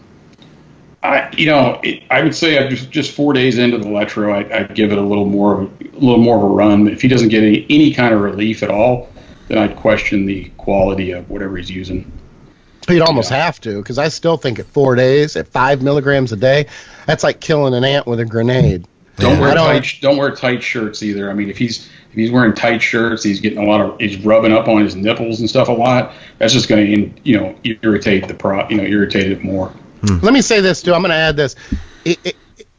would say I'm just 4 days into the Letro, I'd give it a little more of a run. If he doesn't get any kind of relief at all, then I'd question the quality of whatever he's using. You'd almost have to, because I still think at 4 days, at 5 milligrams a day, that's like killing an ant with a grenade. Don't wear tight shirts either. I mean, if he's wearing tight shirts, he's getting he's rubbing up on his nipples and stuff a lot. That's just going to irritate irritate it more. Let me say this too. I'm going to add this.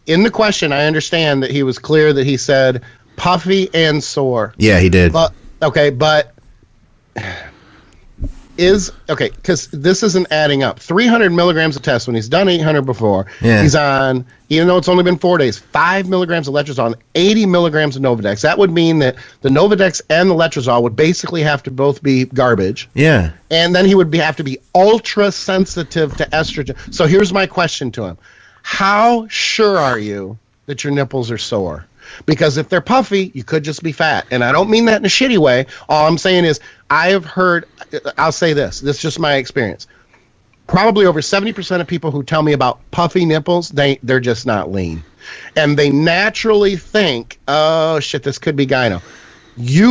In the question, I understand that he was clear that he said puffy and sore. Yeah, he did. Because this isn't adding up. 300 milligrams of test when he's done 800 before. Yeah. He's on, even though it's only been 4 days, 5 milligrams of letrozole, 80 milligrams of Novadex. That would mean that the Novadex and the letrozole would basically have to both be garbage. Yeah. And then he would have to be ultra sensitive to estrogen. So here's my question to him. How sure are you that your nipples are sore? Because if they're puffy, you could just be fat. And I don't mean that in a shitty way. All I'm saying is I have heard, I'll say this is just my experience. Probably over 70% of people who tell me about puffy nipples, they're just not lean. And they naturally think, oh, shit, this could be gyno.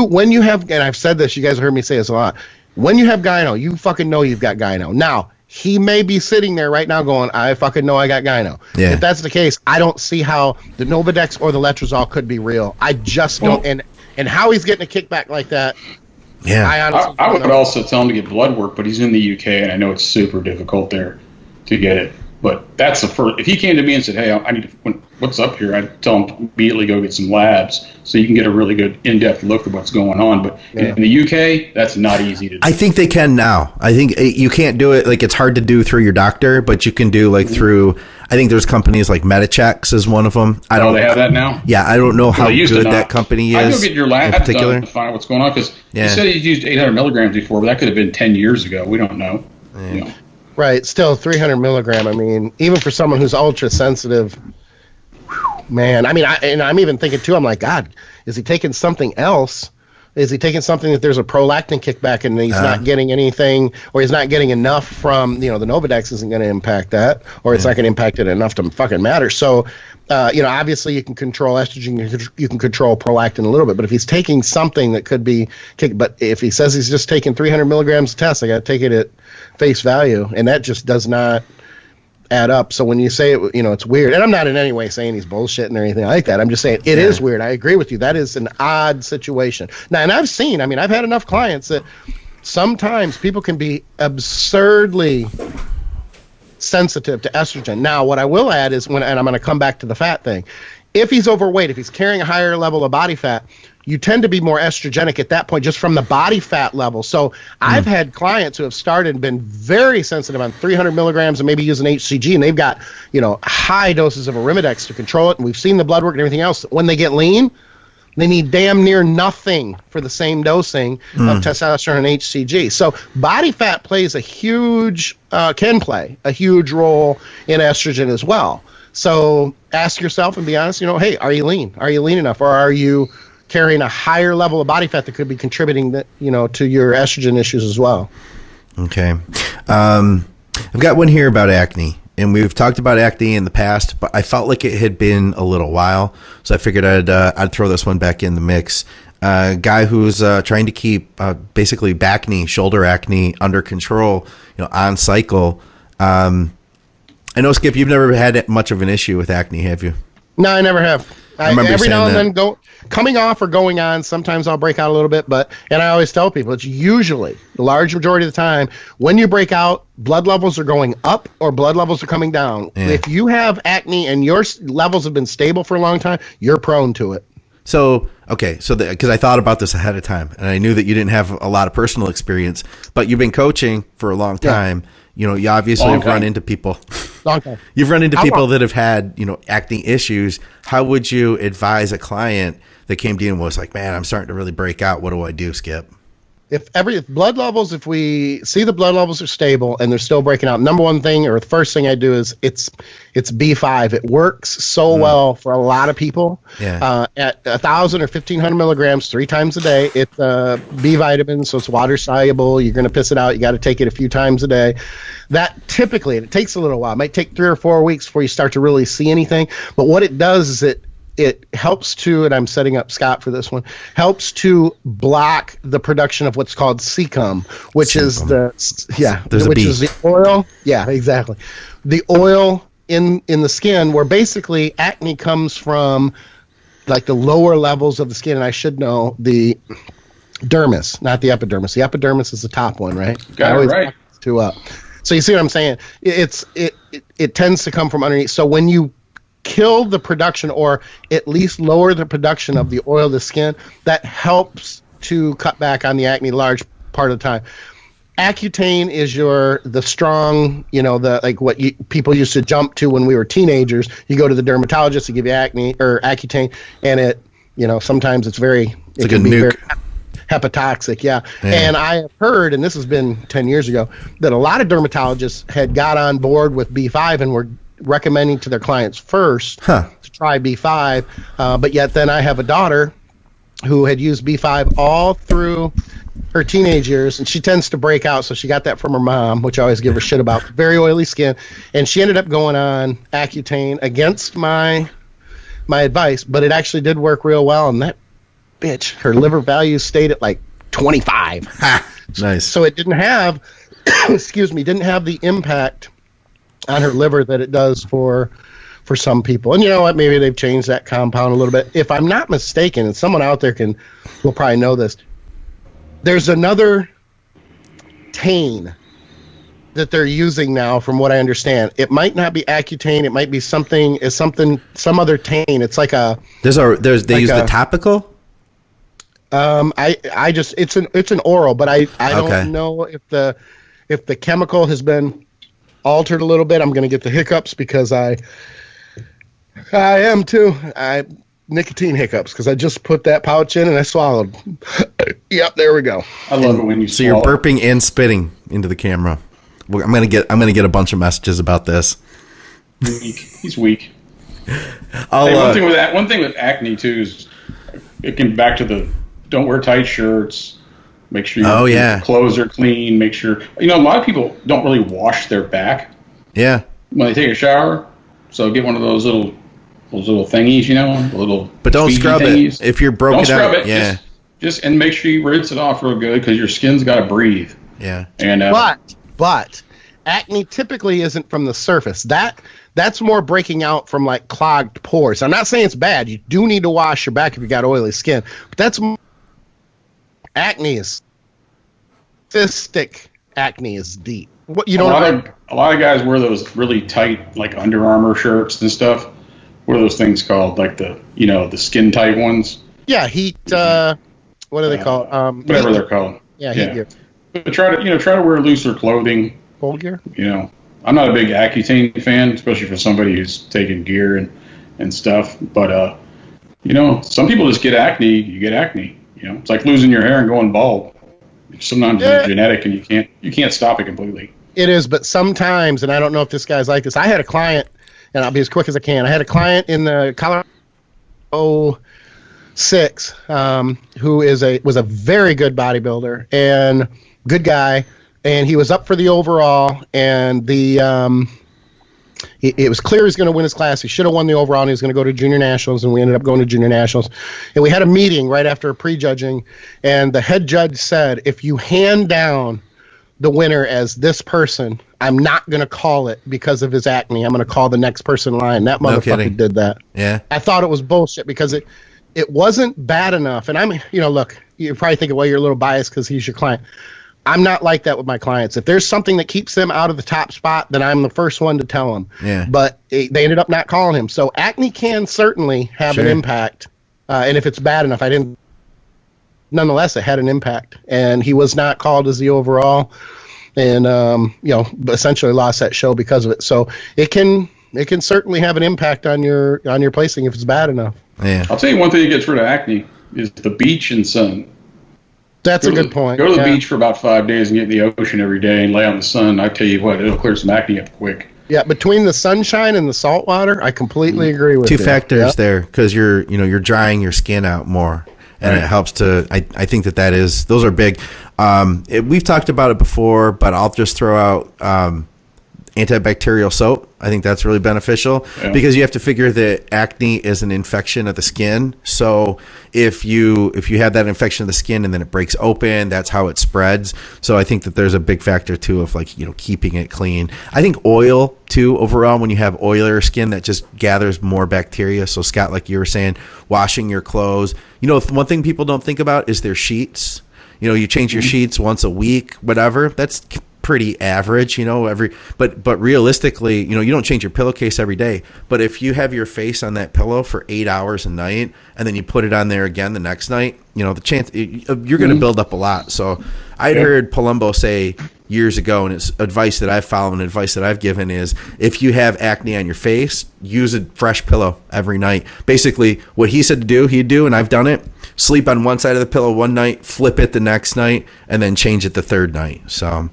When you have, and I've said this, you guys have heard me say this a lot. When you have gyno, you fucking know you've got gyno. Now, he may be sitting there right now going, I fucking know I got gyno. Yeah. If that's the case, I don't see how the Novadex or the letrozole could be real. I just don't. And how he's getting a kickback like that, yeah. I would also tell him to get blood work, but he's in the UK, and I know it's super difficult there to get it. But that's the first. If he came to me and said, hey, I need to, what's up here, I'd tell him to immediately go get some labs so you can get a really good in-depth look at what's going on. But in the UK, that's not easy to do. I think they can now. I think you can't do it, like it's hard to do through your doctor, but you can do like through, I think there's companies like Meditechs is one of them. They have that now? Yeah, I don't know how good that company is. I go get your labs done to find out what's going on, because he said he's used 800 milligrams before, but that could have been 10 years ago. We don't know. Yeah. Right, still 300 milligram. I mean, even for someone who's ultra sensitive, man. I mean, I'm even thinking too. I'm like, God, is he taking something else? Is he taking something that there's a prolactin kickback and he's not getting anything, or he's not getting enough from the Novadex isn't going to impact that, or it's not going to impact it enough to fucking matter. So, obviously you can control estrogen, you can control prolactin a little bit, but if he's taking something that could be kicked, but if he says he's just taking 300 milligrams of test, I got to take it at face value, and that just does not add up. So when you say it, it's weird, and I'm not in any way saying he's bullshitting or anything like that. I'm just saying it is weird. I agree with you. That is an odd situation. Now, and I've had enough clients that sometimes people can be absurdly sensitive to estrogen. Now, what I will add is and I'm going to come back to the fat thing. If he's overweight, if he's carrying a higher level of body fat, you tend to be more estrogenic at that point, just from the body fat level. So I've had clients who have started and been very sensitive on 300 milligrams and maybe using HCG, and they've got, high doses of Arimidex to control it. And we've seen the blood work and everything else. When they get lean, they need damn near nothing for the same dosing of testosterone and HCG. So body fat plays can play a huge role in estrogen as well. So ask yourself and be honest, hey, are you lean? Are you lean enough? Or are you carrying a higher level of body fat that could be contributing to your estrogen issues as well? Okay. I've got one here about acne, and we've talked about acne in the past, but I felt like it had been a little while, so I figured I'd throw this one back in the mix. Guy who's trying to keep basically back knee, shoulder acne under control, on cycle. I know, Skip, you've never had much of an issue with acne, have you? No, I never have. I remember every now and that. then coming off or going on, sometimes I'll break out a little bit, and I always tell people it's usually the large majority of the time when you break out, blood levels are going up or blood levels are coming down. Yeah. If you have acne and your levels have been stable for a long time, you're prone to it. So, okay, so because I thought about this ahead of time, and I knew that you didn't have a lot of personal experience, but you've been coaching for a long time. You know, you obviously have run into people. Long time. You've run into people that have had, you know, acne issues. How would you advise a client that came to you and was like, man, I'm starting to really break out. What do I do, Skip? If blood levels, if we see the blood levels are stable and they're still breaking out, number one thing or the first thing I do is it's B5. It works so well for a lot of people. Yeah. At 1,000 or 1,500 milligrams 3 times a day. It's B vitamin, so it's water soluble. You're going to piss it out. You got to take it a few times a day. That typically, and it takes a little while. It might take 3 or 4 weeks before you start to really see anything. But what it does is it helps to, and I'm setting up Scott for this one, helps to block the production of what's called sebum, which is is the oil. Yeah, exactly. The oil in the skin, where basically acne comes from like the lower levels of the skin, and I should know the dermis, not the epidermis. The epidermis is the top one, right? Got it right. Two up. So you see what I'm saying? It tends to come from underneath. So when you kill the production or at least lower the production of the oil of the skin, that helps to cut back on the acne large part of the time. Accutane is the strong, you know, the like what people used to jump to when we were teenagers. You go to the dermatologist to give you acne or Accutane, and it, you know, sometimes it's like a nuke. Very hepatotoxic, yeah. And I have heard, and this has been 10 years ago, that a lot of dermatologists had got on board with B5 and were recommending to their clients first to try B5, but yet then I have a daughter who had used B5 all through her teenage years, and she tends to break out, so she got that from her mom, which I always give her shit about. Very oily skin, and she ended up going on Accutane against my advice, but it actually did work real well, and that bitch, her liver values stayed at like 25. Nice. So it didn't have didn't have the impact on her liver that it does for some people. And you know what, maybe they've changed that compound a little bit. If I'm not mistaken, and someone out there will probably know this, there's another tane that they're using now, from what I understand. It might not be Accutane, it might be some other tane. It's like they use the topical. It's an oral, but I don't know if the chemical has been altered a little bit. I'm going to get the hiccups because I am too. Nicotine hiccups because I just put that pouch in and I swallowed. Yep, there we go. I love it when you. So you're burping and spitting into the camera. I'm gonna get a bunch of messages about this. He's weak. One thing with acne too is it can back to the don't wear tight shirts. Make sure your clothes are clean. Make sure, you know, a lot of people don't really wash their back. Yeah. When they take a shower, so get one of those little thingies, you know, But don't scrub thingies. it if you're broken out. Don't scrub it. Yeah. Just and make sure you rinse it off real good because your skin's got to breathe. Yeah. And but acne typically isn't from the surface. That's more breaking out from like clogged pores. I'm not saying it's bad. You do need to wash your back if you got oily skin, but that's acne is cystic. Acne is deep. What you don't a lot of guys wear those really tight like Under Armour shirts and stuff. What are those things called? Like the skin tight ones. Yeah, heat. What are they called? Whatever they're called. Yeah, heat gear. But try to wear looser clothing. Cold gear. You know, I'm not a big Accutane fan, especially for somebody who's taking gear and stuff. But you know, some people just get acne. You get acne. You know, it's like losing your hair and going bald. Sometimes it's genetic, and you can't stop it completely. It is, but sometimes, and I don't know if this guy's like this. I had a client, and I'll be as quick as I can. I had a client in the Colorado 6 who was a very good bodybuilder and good guy, and he was up for the overall, and it was clear he was going to win his class. He should have won the overall, and he was going to go to junior nationals, and we ended up going to junior nationals. And we had a meeting right after prejudging, and the head judge said, if you hand down the winner as this person, I'm not going to call it because of his acne. I'm going to call the next person in line. That motherfucker did that. Yeah. I thought it was bullshit because it wasn't bad enough. And I'm, you know, look, you're probably thinking, well, you're a little biased because he's your client. I'm not like that with my clients. If there's something that keeps them out of the top spot, then I'm the first one to tell them. Yeah. But they ended up not calling him. So acne can certainly have an impact And if it's bad enough, nonetheless, it had an impact. And he was not called as the overall, and essentially lost that show because of it. So it can certainly have an impact on your placing if it's bad enough. Yeah. I'll tell you one thing that gets rid of acne is the beach and sun. That's a good point. Go to the beach for about 5 days and get in the ocean every day and lay out in the sun. I tell you what, it'll clear some acne up quick. Yeah, between the sunshine and the salt water, I completely agree with you. Two factors there, because you're drying your skin out more, and it helps to. I think those are big. We've talked about it before, but I'll just throw out antibacterial soap. I think that's really beneficial because you have to figure that acne is an infection of the skin. So if you have that infection of the skin and then it breaks open, that's how it spreads. So I think that there's a big factor too of keeping it clean. I think oil too overall, when you have oilier skin, that just gathers more bacteria. So Scott, like you were saying, washing your clothes. One thing people don't think about is their sheets. You change your sheets once a week, whatever. That's pretty average, but realistically, you don't change your pillowcase every day. But if you have your face on that pillow for 8 hours a night and then you put it on there again the next night, the chance you're going to build up a lot. So I'd heard Palumbo say years ago, and it's advice that I've followed and advice that I've given is if you have acne on your face, use a fresh pillow every night. Basically what he said to do, he'd do, and I've done it. Sleep on one side of the pillow one night, flip it the next night, and then change it the third night. So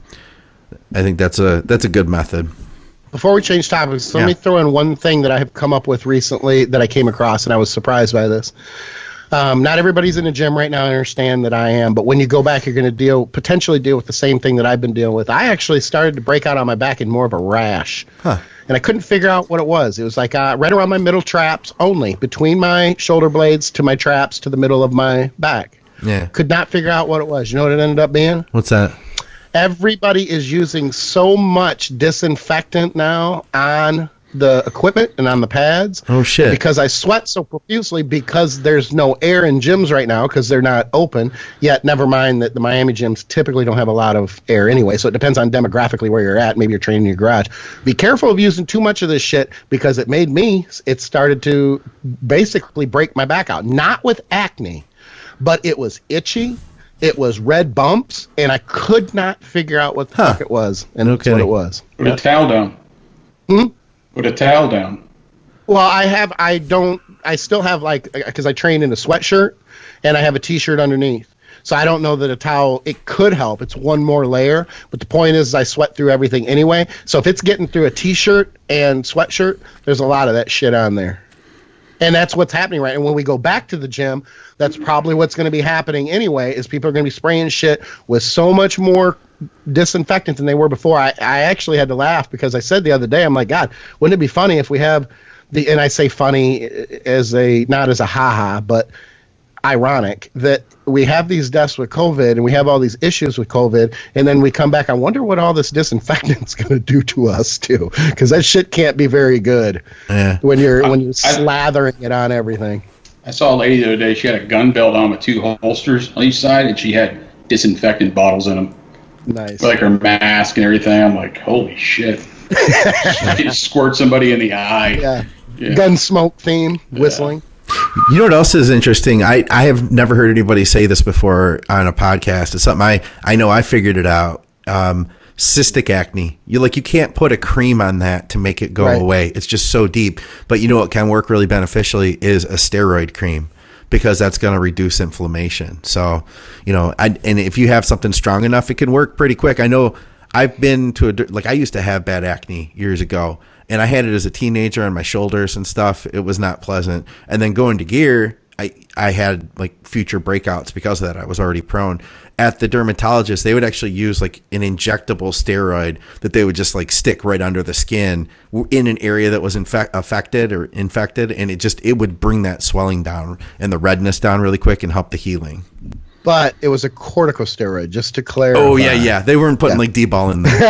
I think that's a good method. Before we change topics, let me throw in one thing that I have come up with recently that I came across, and I was surprised by this. Not everybody's in the gym right now. I understand that I am, but when you go back, you're going to potentially deal with the same thing that I've been dealing with. I actually started to break out on my back in more of a rash, and I couldn't figure out what it was. It was like right around my middle traps only, between my shoulder blades to my traps to the middle of my back. Yeah. Could not figure out what it was. You know what it ended up being? What's that? Everybody is using so much disinfectant now on the equipment and on the pads. Oh, shit. Because I sweat so profusely because there's no air in gyms right now because they're not open. Yet, never mind that the Miami gyms typically don't have a lot of air anyway. So it depends on demographically where you're at. Maybe you're training in your garage. Be careful of using too much of this shit because it started to basically break my back out. Not with acne, but it was itchy. It was red bumps, and I could not figure out what the fuck it was, and that's what it was. Put a towel down. Put a towel down. Well, I still have because I train in a sweatshirt, and I have a t-shirt underneath. So I don't know that a towel, it could help. It's one more layer, but the point is I sweat through everything anyway. So if it's getting through a t-shirt and sweatshirt, there's a lot of that shit on there. And that's what's happening right. And when we go back to the gym, that's probably what's going to be happening anyway, is people are going to be spraying shit with so much more disinfectant than they were before. I actually had to laugh because I said the other day, I'm like, God, wouldn't it be funny if we have and I say funny not as a ha-ha, but ironic that we have these deaths with COVID and we have all these issues with COVID, and then we come back, I wonder what all this disinfectant's going to do to us too, because that shit can't be very good when you're slathering it on everything. I saw a lady the other day, she had a gun belt on with 2 holsters on each side, and she had disinfectant bottles in them. Nice. Like her mask and everything. I'm like, holy shit. You just squirt somebody in the eye. Yeah. Gun smoke theme, whistling. You know what else is interesting? I have never heard anybody say this before on a podcast. It's something I know I figured it out. Cystic acne. You can't put a cream on that to make it go away. It's just so deep. But you know what can work really beneficially is a steroid cream, because that's going to reduce inflammation. So, and if you have something strong enough, it can work pretty quick. I know I've been I used to have bad acne years ago, and I had it as a teenager on my shoulders and stuff. It was not pleasant. And then going to gear, I had future breakouts because of that. I was already prone. At the dermatologist, they would actually use an injectable steroid that they would just stick right under the skin in an area that was affected or infected, and it would bring that swelling down and the redness down really quick and help the healing. But it was a corticosteroid, just to clarify. Oh, yeah. They weren't putting D-ball in there.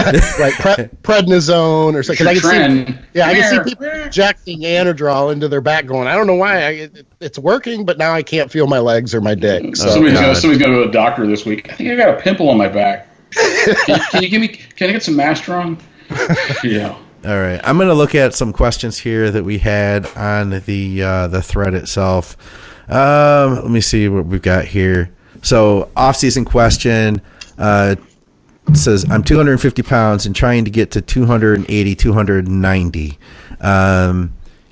Right, prednisone or something. I can see people injecting Anadrol into their back going, I don't know why. It's working, but now I can't feel my legs or my dick. So. Somebody's going to go to the doctor this week. I think I got a pimple on my back. Can I get some Mastron? Yeah. All right. I'm going to look at some questions here that we had on the thread itself. Let me see what we've got here. So, off-season question says, I'm 250 pounds and trying to get to 280, 290.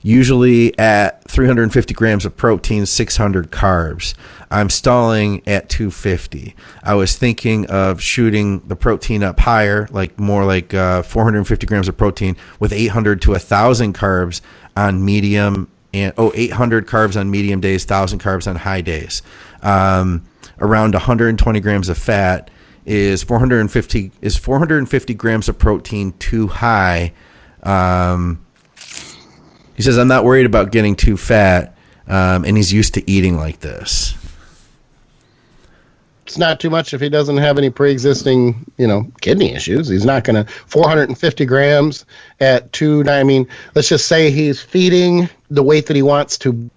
Usually at 350 grams of protein, 600 carbs. I'm stalling at 250. I was thinking of shooting the protein up higher, like more like 450 grams of protein with 800 to 1,000 carbs on medium and 800 carbs on medium days, 1,000 carbs on high days. Around 120 grams of fat. Is 450 grams of protein too high? He says, I'm not worried about getting too fat, and he's used to eating like this. It's not too much if he doesn't have any pre-existing, kidney issues. He's not going to 450 grams at 290. I mean, let's just say he's feeding the weight that he wants to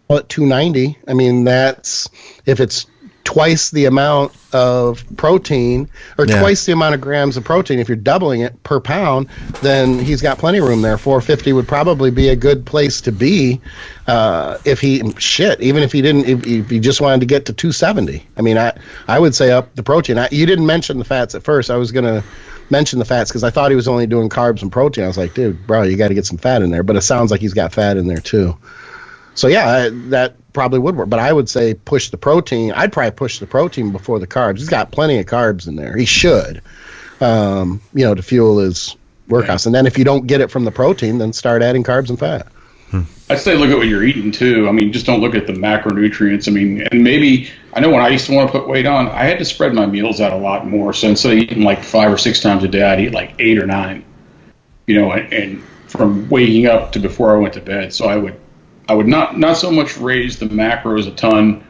at 290. I mean, that's if it's twice the amount of protein or twice the amount of grams of protein. If you're doubling it per pound, then he's got plenty of room there. 450 would probably be a good place to be if he just wanted to get to 270. I mean, I would say up the protein. You didn't mention the fats at first. I was going to mention the fats because I thought he was only doing carbs and protein. I was like, dude, bro, you got to get some fat in there. But it sounds like he's got fat in there too. So, yeah, that probably would work. But I would say push the protein. I'd probably push the protein before the carbs. He's got plenty of carbs in there. He should, to fuel his workouts. And then if you don't get it from the protein, then start adding carbs and fat. I'd say look at what you're eating, too. I mean, just don't look at the macronutrients. I mean, and maybe – I know when I used to want to put weight on, I had to spread my meals out a lot more. So instead of eating like 5 or 6 times a day, I'd eat like 8 or 9, and from waking up to before I went to bed. So I would not so much raise the macros a ton,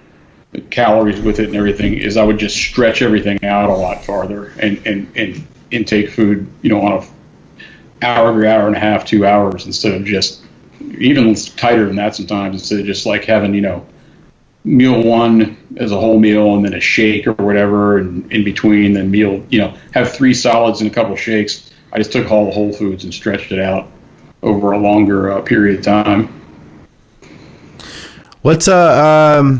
the calories with it and everything, is I would just stretch everything out a lot farther and intake food, on a hour and a half, 2 hours, instead of just even tighter than that sometimes, instead of just like having, meal one as a whole meal and then a shake or whatever, and in between, then meal, have 3 solids and a couple shakes. I just took all the whole foods and stretched it out over a longer period of time. What's your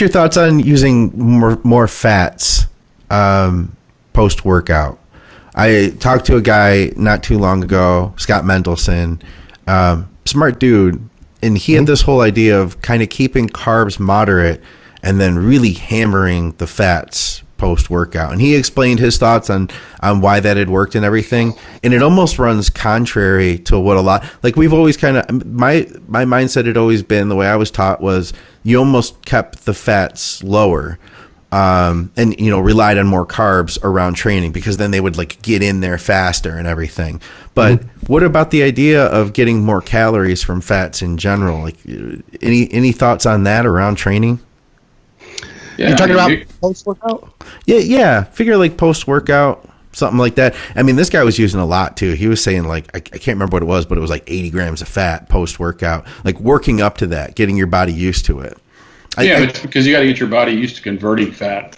thoughts on using more fats post workout? I talked to a guy not too long ago, Scott Mendelson, smart dude, and he had this whole idea of kind of keeping carbs moderate and then really hammering the fats post workout. And he explained his thoughts on why that had worked and everything. And it almost runs contrary to what a lot, like we've always kind of, my mindset had always been, the way I was taught was you almost kept the fats lower, and, relied on more carbs around training because then they would like get in there faster and everything. But what about the idea of getting more calories from fats in general? Like any thoughts on that around training? Yeah, you're talking about post-workout? Yeah. Figure like post-workout, something like that. I mean, this guy was using a lot too. He was saying like, I can't remember what it was, but it was like 80 grams of fat post-workout, like working up to that, getting your body used to it. It's because you got to get your body used to converting fat.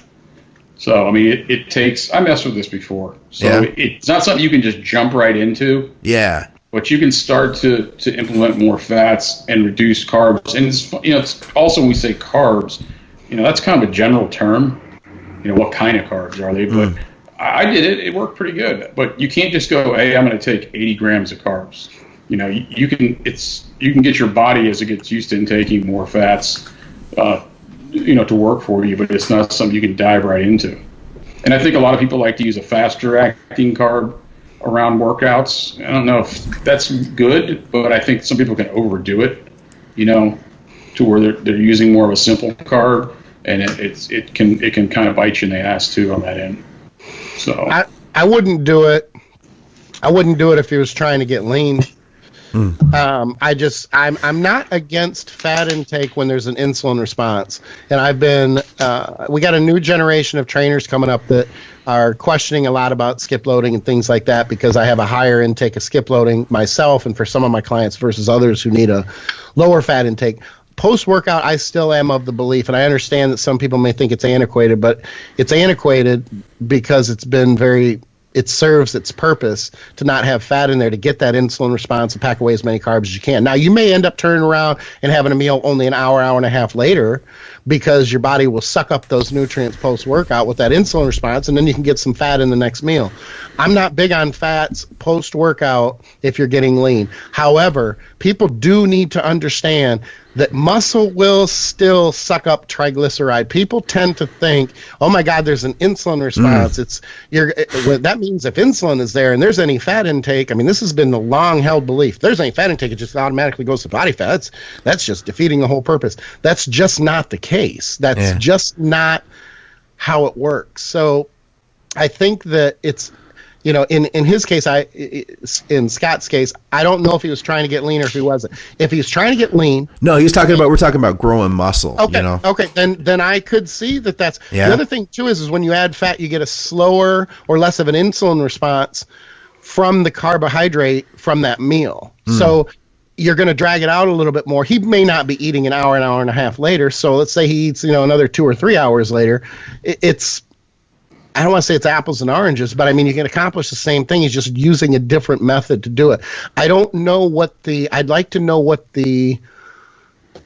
So, I mean, it takes, I messed with this before. So it's not something you can just jump right into. Yeah. But you can start to implement more fats and reduce carbs. And it's also when we say carbs, that's kind of a general term. What kind of carbs are they? But I did it. It worked pretty good. But you can't just go, hey, I'm going to take 80 grams of carbs. You can get your body as it gets used to intaking more fats, to work for you. But it's not something you can dive right into. And I think a lot of people like to use a faster acting carb around workouts. I don't know if that's good, but I think some people can overdo it. To where they're using more of a simple carb, and it can kind of bite you in the ass too on that end. So I wouldn't do it. I wouldn't do it if he was trying to get lean. I'm not against fat intake when there's an insulin response, and we got a new generation of trainers coming up that are questioning a lot about skip loading and things like that, because I have a higher intake of skip loading myself and for some of my clients versus others who need a lower fat intake. Post-workout, I still am of the belief, and I understand that some people may think it's antiquated, but it's antiquated because it's been very it serves its purpose to not have fat in there to get that insulin response and pack away as many carbs as you can. Now, you may end up turning around and having a meal only an hour, hour and a half later because your body will suck up those nutrients post-workout with that insulin response, and then you can get some fat in the next meal. I'm not big on fats post-workout if you're getting lean. However, people do need to understand that muscle will still suck up triglyceride. People tend to think, oh my God, there's an insulin response. That means if insulin is there and there's any fat intake, I mean, this has been the long-held belief. If there's any fat intake, it just automatically goes to body fat. That's just defeating the whole purpose. That's just not the case. That's just not how it works. So I think that it's, you know, in his case, in Scott's case, I don't know if he was trying to get lean or if he wasn't. If he was trying to get lean, no, we're talking about growing muscle. Okay, you know? Okay, then I could see that. That's the other thing too is when you add fat, you get a slower or less of an insulin response from the carbohydrate from that meal. So you're going to drag it out a little bit more. He may not be eating an hour and a half later. So let's say he eats, you know, another 2 or 3 hours later. It's I don't want to say it's apples and oranges, but I mean, you can accomplish the same thing. He's just using a different method to do it. I'd like to know what the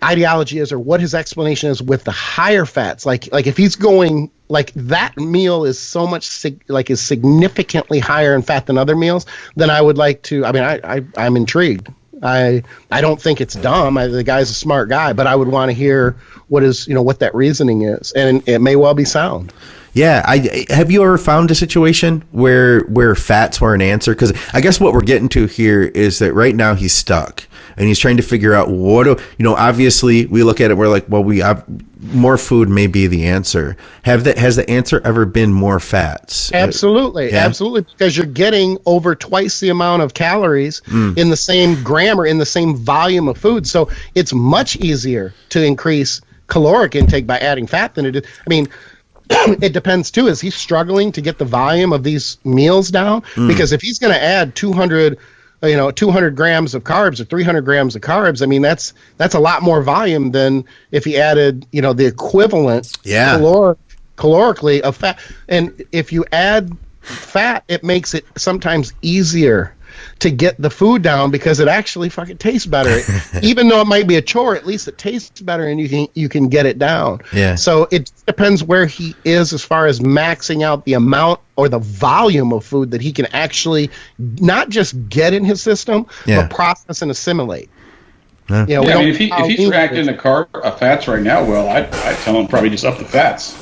ideology is or what his explanation is with the higher fats. Like if he's going, like that meal is so much, is significantly higher in fat than other meals, then I would like to, I mean, I'm intrigued. I don't think it's dumb. The guy's a smart guy, but I would want to hear what that reasoning is. And it may well be sound. Yeah, have you ever found a situation where fats were an answer? Because I guess what we're getting to here is that right now he's stuck and he's trying to figure out obviously we look at it, we're like, well, we have more food may be the answer. Has the answer ever been more fats? Absolutely, absolutely, because you're getting over twice the amount of calories in the same gram or in the same volume of food. So it's much easier to increase caloric intake by adding fat than it is. I mean, it depends too. Is he struggling to get the volume of these meals down? Because if he's going to add 200 grams of carbs or 300 grams of carbs, I mean that's a lot more volume than if he added the equivalent calorically of fat. And if you add fat, it makes it sometimes easier to get the food down because it actually fucking tastes better. Even though it might be a chore, at least it tastes better and you can get it down. Yeah. So it depends where he is as far as maxing out the amount or the volume of food that he can actually not just get in his system, but process and assimilate. I mean, if he's reacting to fats right now, well, I'd tell him probably just up the fats.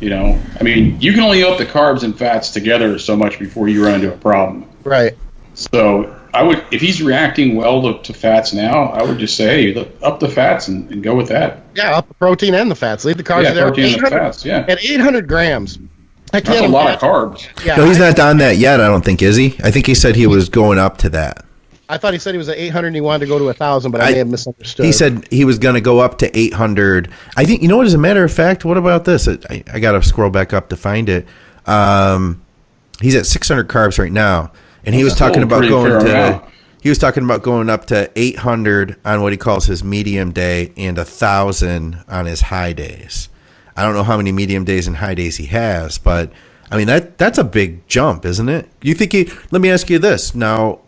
I mean, you can only up the carbs and fats together so much before you run into a problem. Right. So I would, if he's reacting well to fats now, I would just say up the fats and go with that. Yeah, up the protein and the fats. Leave the carbs there. Protein and the fats. Yeah. At 800 grams. That's a lot of carbs. Yeah, no, he's not on that yet. I don't think, is he? I think he said he was going up to that. I thought he said he was at 800 and he wanted to go to 1,000, but I may have misunderstood. He said he was going to go up to 800. I think, what, as a matter of fact, what about this? I got to scroll back up to find it. He's at 600 carbs right now. And he was talking about going up to 800 on what he calls his medium day and 1,000 on his high days. I don't know how many medium days and high days he has, but I mean that's a big jump, isn't it? You think let me ask you this. Now,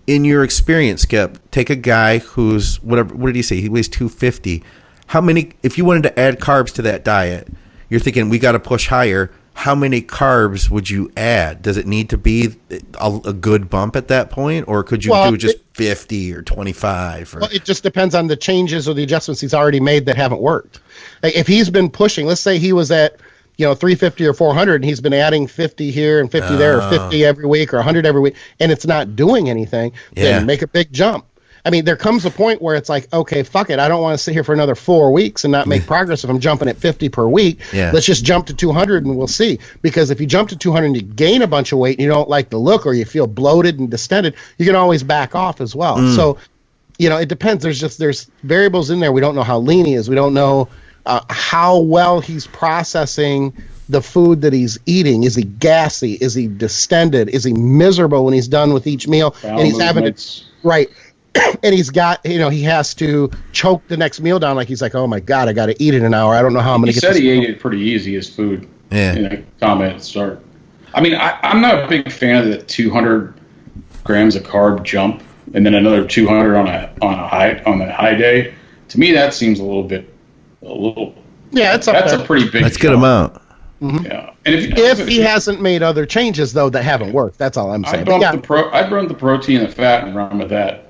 in your experience, Skip, take a guy who's what did he say? He weighs 250. How many, if you wanted to add carbs to that diet, you're thinking we got to push higher. How many carbs would you add? Does it need to be a good bump at that point, or could you do just 50 or 25? Well, it just depends on the changes or the adjustments he's already made that haven't worked. Like if he's been pushing, let's say he was at 350 or 400, and he's been adding 50 here and 50 there, or 50 every week or 100 every week, and it's not doing anything, then make a big jump. I mean, there comes a point where it's like, okay, fuck it. I don't want to sit here for another 4 weeks and not make progress if I'm jumping at 50 per week. Yeah. Let's just jump to 200 and we'll see. Because if you jump to 200 and you gain a bunch of weight and you don't like the look or you feel bloated and distended, you can always back off as well. So, it depends. There's variables in there. We don't know how lean he is. We don't know how well he's processing the food that he's eating. Is he gassy? Is he distended? Is he miserable when he's done with each meal? And he's having it right. And he's got, he has to choke the next meal down. Like he's like, oh my God, I got to eat in an hour. I don't know how I'm going to get this. He said he ate it pretty easy, his food. Yeah. Comment at the start. I mean, I'm not a big fan of the 200 grams of carb jump and then another 200 on a high day. To me, that seems a little. Yeah, that's a pretty big. That's a good amount. Mm-hmm. Yeah, and if he hasn't made other changes though that haven't worked, that's all I'm saying. I'd run the protein and fat and run with that.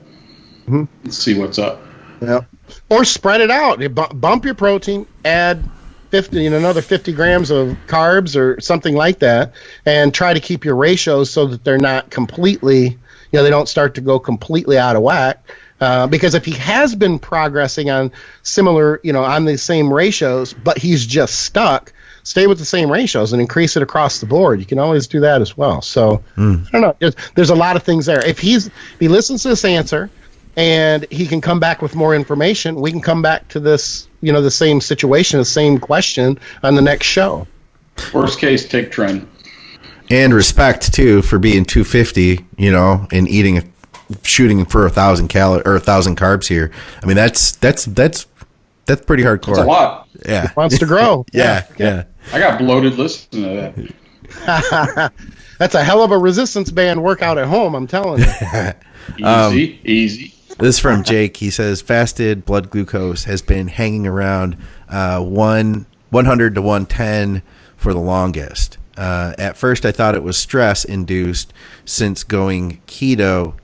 Mm-hmm. Let's see what's up. Yeah, or spread it out. Bump your protein, add 50, another 50 grams of carbs or something like that, and try to keep your ratios so that they're not completely, they don't start to go completely out of whack. Because if he has been progressing on similar, on the same ratios, but he's just stuck, stay with the same ratios and increase it across the board. You can always do that as well. So I don't know. There's a lot of things there. If he listens to this answer and he can come back with more information, we can come back to this, the same situation, the same question on the next show. Worst case, take trend. And respect too for being 250, and shooting for 1,000 calories or 1,000 carbs here. I mean, that's pretty hardcore. That's a lot. Yeah, it wants to grow. yeah. I got bloated listening to that. That's a hell of a resistance band workout at home, I'm telling you. Easy. This is from Jake. He says fasted blood glucose has been hanging around 100 to 110 for the longest. At first, I thought it was stress-induced since going keto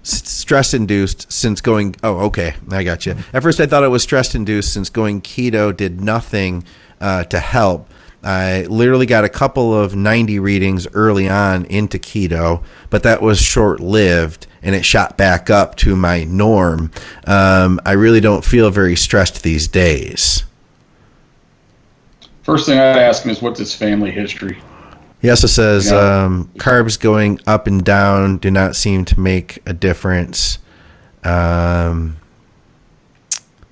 stress-induced since going... Oh, okay. I got you. At first, I thought it was stress-induced since going keto did nothing to help. I literally got a couple of 90 readings early on into keto, but that was short-lived, and it shot back up to my norm. I really don't feel very stressed these days. First thing I'd ask him is what's his family history. He also says carbs going up and down do not seem to make a difference.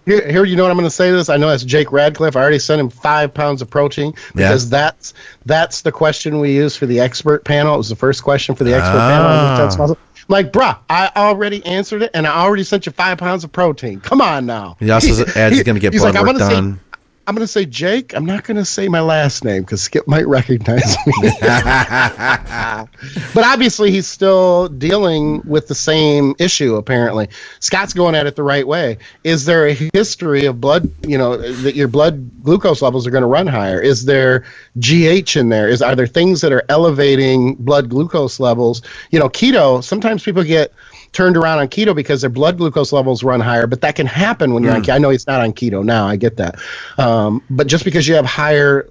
Here, you know what I'm going to say this? I know that's Jake Radcliffe. I already sent him 5 pounds of protein because that's the question we use for the expert panel. It was the first question for the expert panel. I'm like, bruh, I already answered it, and I already sent you 5 pounds of protein. Come on now. He also adds he's going to get blood work done. I'm going to say Jake. I'm not going to say my last name because Skip might recognize me. But obviously, he's still dealing with the same issue, apparently. Scott's going at it the right way. Is there a history of blood, that your blood glucose levels are going to run higher? Is there GH in there? Are there things that are elevating blood glucose levels? Keto, sometimes people get turned around on keto because their blood glucose levels run higher, but that can happen when you're on keto. I know he's not on keto now, I get that. But just because you have higher,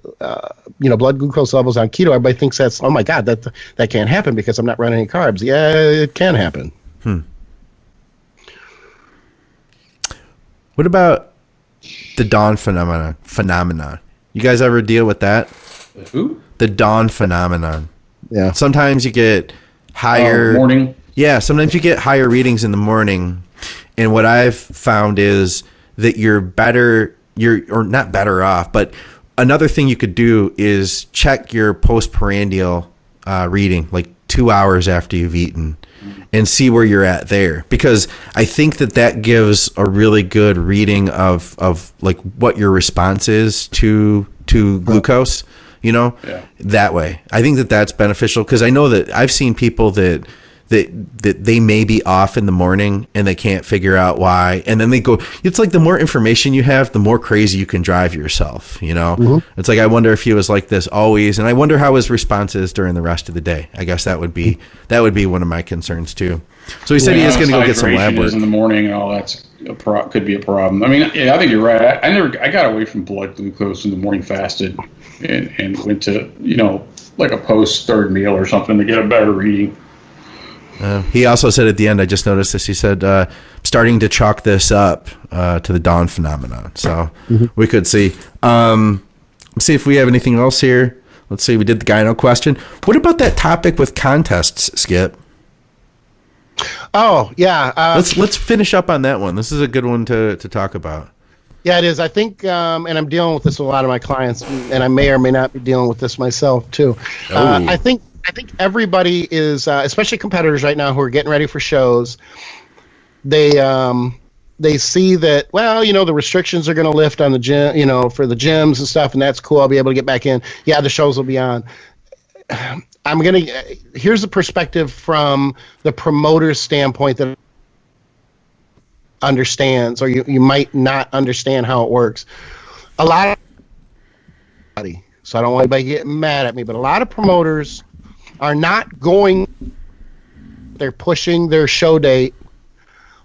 blood glucose levels on keto, everybody thinks that's, oh my God, that can't happen because I'm not running any carbs. Yeah, it can happen. What about the dawn phenomenon? You guys ever deal with that? Who? The dawn phenomenon. Yeah. Sometimes you get higher morning. Yeah, sometimes you get higher readings in the morning, and what I've found is that you're not better off, but another thing you could do is check your postprandial reading, like 2 hours after you've eaten, and see where you're at there, because I think that gives a really good reading of like what your response is to glucose, that way. I think that's beneficial, because I know that I've seen people that they may be off in the morning and they can't figure out why, and then they go, it's like the more information you have, the more crazy you can drive yourself. It's like, I wonder if he was like this always, and I wonder how his response is during the rest of the day. I guess that would be one of my concerns too. So he said he is going to go get some lab work in the morning, and all that's could be a problem. I mean, I think you're right. I got away from blood glucose in the morning, fasted, and went to like a post third meal or something to get a better reading. He also said at the end, I just noticed this, he said, starting to chalk this up to the dawn phenomenon. So we could see. Let's see if we have anything else here. Let's see. We did the gyno question. What about that topic with contests, Skip? Oh, yeah. Let's finish up on that one. This is a good one to talk about. Yeah, it is. I think, and I'm dealing with this with a lot of my clients, and I may or may not be dealing with this myself too. I think everybody is, especially competitors right now who are getting ready for shows. They see that, the restrictions are going to lift on the gym, for the gyms and stuff, and that's cool. I'll be able to get back in. Yeah, the shows will be on. here's the perspective from the promoter's standpoint that understands, or you might not understand how it works. A lot of, so I don't want anybody getting mad at me, but a lot of promoters are not going, they're pushing their show date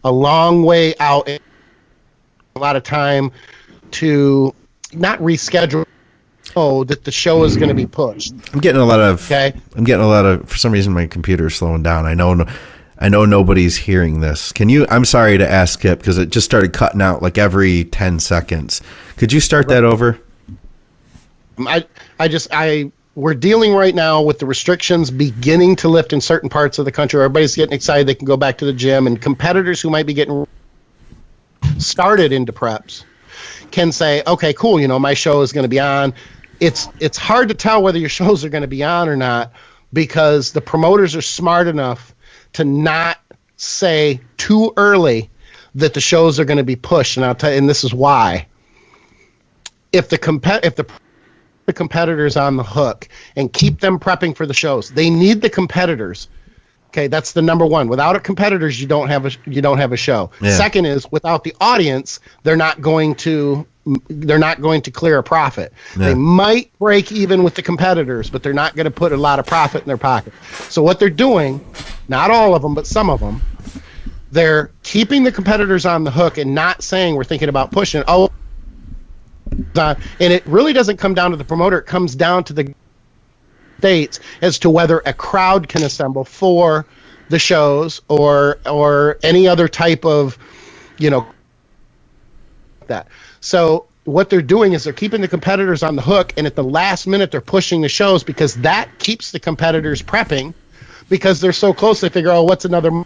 a long way out, a lot of time to not reschedule that the show is going to be pushed. I'm getting a lot of, for some reason my computer's slowing down. I know nobody's hearing this. I'm sorry to ask Kip, because it just started cutting out like every 10 seconds. Could you start that over? We're dealing right now with the restrictions beginning to lift in certain parts of the country. Everybody's getting excited. They can go back to the gym, and competitors who might be getting started into preps can say, okay, cool, my show is going to be on. It's hard to tell whether your shows are going to be on or not, because the promoters are smart enough to not say too early that the shows are going to be pushed. And I'll tell you, and this is why. If the competitors on the hook and keep them prepping for the shows, they need the competitors. Okay, that's the number one. Without competitors, you don't have a show. Yeah. Second is, without the audience, they're not going to clear a profit. Yeah. They might break even with the competitors, but they're not going to put a lot of profit in their pocket. So what they're doing, not all of them, but some of them, they're keeping the competitors on the hook and not saying we're thinking about pushing. And it really doesn't come down to the promoter. It comes down to the states as to whether a crowd can assemble for the shows or any other type of, that. So what they're doing is they're keeping the competitors on the hook, and at the last minute they're pushing the shows, because that keeps the competitors prepping, because they're so close. They figure, what's another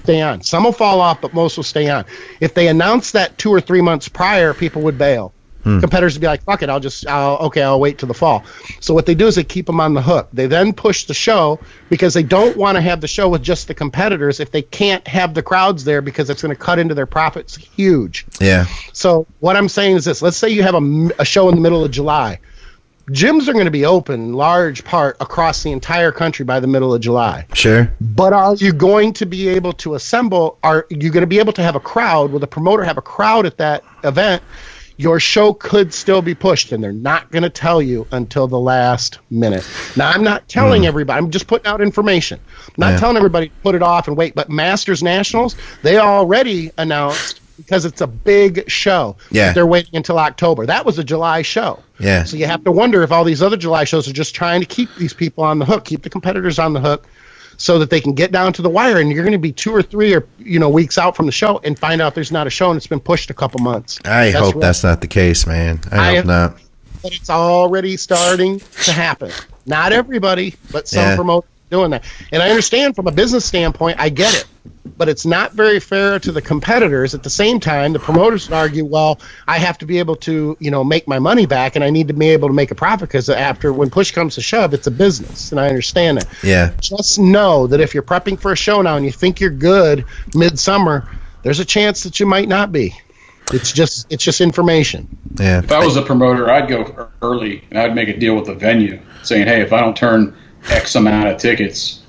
stay on. Some will fall off, but most will stay on. If they announce that 2 or 3 months prior, people would bail. Competitors would be like, fuck it, I'll wait till the fall. So what they do is they keep them on the hook. They then push the show, because they don't want to have the show with just the competitors if they can't have the crowds there, because it's going to cut into their profits huge. Yeah. So what I'm saying is this. Let's say you have a show in the middle of July. Gyms are going to be open in large part across the entire country by the middle of July. Sure. But are you going to be able to assemble? Are you going to be able to have a crowd? Will the promoter have a crowd at that event? Your show could still be pushed, and they're not going to tell you until the last minute. Now, I'm not telling everybody. I'm just putting out information. I'm not telling everybody to put it off and wait. But Masters Nationals, they already announced, because it's a big show, that they're waiting until October. That was a July show. Yeah. So you have to wonder if all these other July shows are just trying to keep these people on the hook, keep the competitors on the hook, so that they can get down to the wire, and you're going to be 2 or 3 weeks out from the show and find out there's not a show and it's been pushed a couple months. I hope that's not the case, man. I hope not. But it's already starting to happen. Not everybody, but some promoters are doing that. And I understand from a business standpoint, I get it. But it's not very fair to the competitors. At the same time, the promoters would argue, well, I have to be able to, make my money back, and I need to be able to make a profit, because when push comes to shove, it's a business, and I understand it. Yeah. Just know that if you're prepping for a show now and you think you're good midsummer, there's a chance that you might not be. It's just information. Yeah. If I was a promoter, I'd go early and I'd make a deal with the venue, saying, hey, if I don't turn X amount of tickets,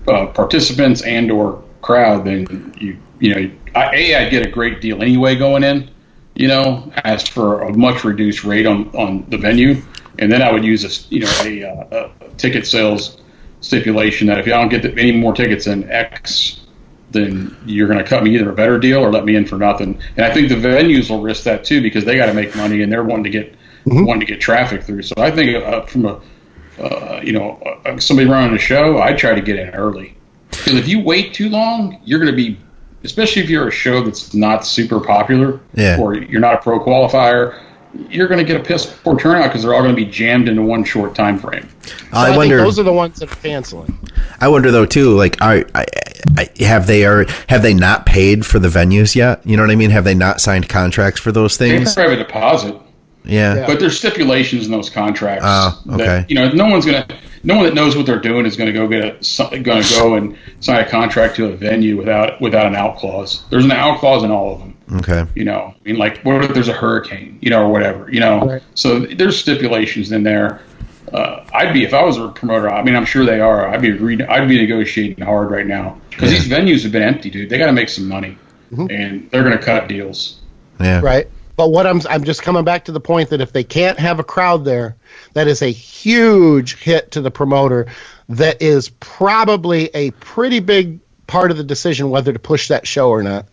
participants and or crowd, then I'd get a great deal anyway going in, ask for a much reduced rate on the venue, and then I would use a ticket sales stipulation that if I don't get any more tickets than X, then you're going to cut me either a better deal or let me in for nothing. And I think the venues will risk that too, because they got to make money and they're wanting to get traffic through. So I think from somebody running a show, I try to get in early, because if you wait too long, you're going to be, especially if you're a show that's not super popular, or you're not a pro qualifier, you're going to get a piss poor turnout, because they're all going to be jammed into one short time frame. So I wonder, think those are the ones that are canceling. I wonder though too, like, have they not paid for the venues yet? You know what I mean? Have they not signed contracts for those things? They have a deposit. Yeah, but there's stipulations in those contracts. Oh, okay. That, no one that knows what they're doing is going to go and sign a contract to a venue without an out clause. There's an out clause in all of them. Okay. Like, what if there's a hurricane, or whatever, Right. So there's stipulations in there. I'd be, if I was a promoter, I mean, I'm sure they are. I'd be negotiating hard right now because these venues have been empty, dude. They got to make some money, and they're going to cut deals. Yeah. Right. But what I'm just coming back to the point that if they can't have a crowd there, that is a huge hit to the promoter. That is probably a pretty big part of the decision whether to push that show or not.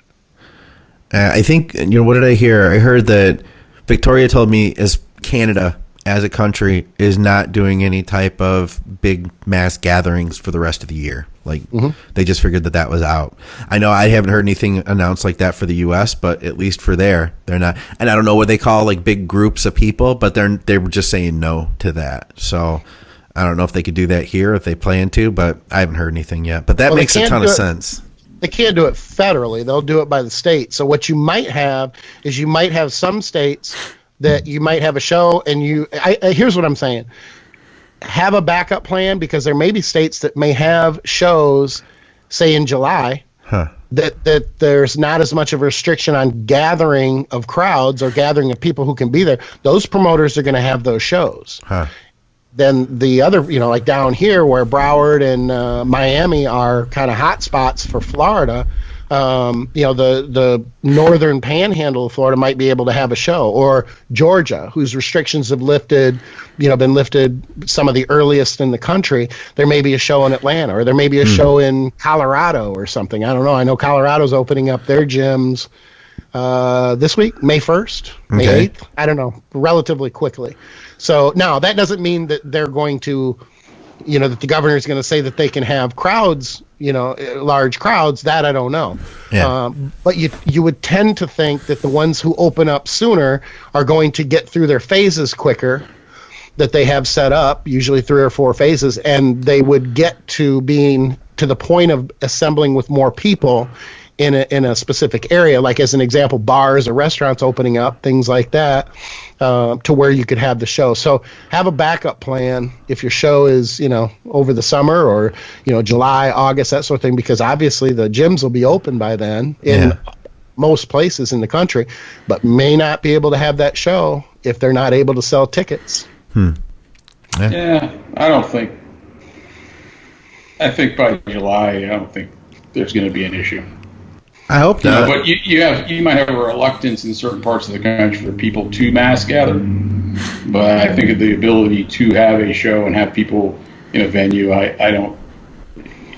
I think, what did I hear? I heard that Victoria told me as Canada as a country is not doing any type of big mass gatherings for the rest of the year. Like they just figured that was out. I know I haven't heard anything announced like that for the US, but at least for they're not. And I don't know what they call like big groups of people, but they were just saying no to that. So I don't know if they could do that here, if they plan to, but I haven't heard anything yet. But that makes a ton of sense. They can't do it federally. They'll do it by the state. So what you might have is some states that you might have a show and here's what I'm saying. Have a backup plan because there may be states that may have shows, say in July, that there's not as much of a restriction on gathering of crowds or gathering of people who can be there. Those promoters are going to have those shows. Then the other, like down here where Broward and Miami are kind of hot spots for Florida, the northern panhandle of Florida might be able to have a show, or Georgia, whose restrictions have been lifted some of the earliest in the country. There may be a show in Atlanta, or there may be a show in Colorado or something. I don't know. I know Colorado's opening up their gyms this week, May 1st, May 8th. I don't know, relatively quickly. So now that doesn't mean that they're going to, that the governor is going to say that they can have crowds, large crowds. That I don't know. Yeah. But you would tend to think that the ones who open up sooner are going to get through their phases quicker that they have set up, usually 3 or 4 phases, and they would get to being to the point of assembling with more people in a specific area, like as an example, bars or restaurants opening up, things like that, to where you could have the show. So have a backup plan if your show is, over the summer or, July, August, that sort of thing, because obviously the gyms will be open by then in most places in the country, but may not be able to have that show if they're not able to sell tickets. Yeah, I think by July, I don't think there's going to be an issue. I hope not. But you might have a reluctance in certain parts of the country for people to mass gather. But I think of the ability to have a show and have people in a venue, I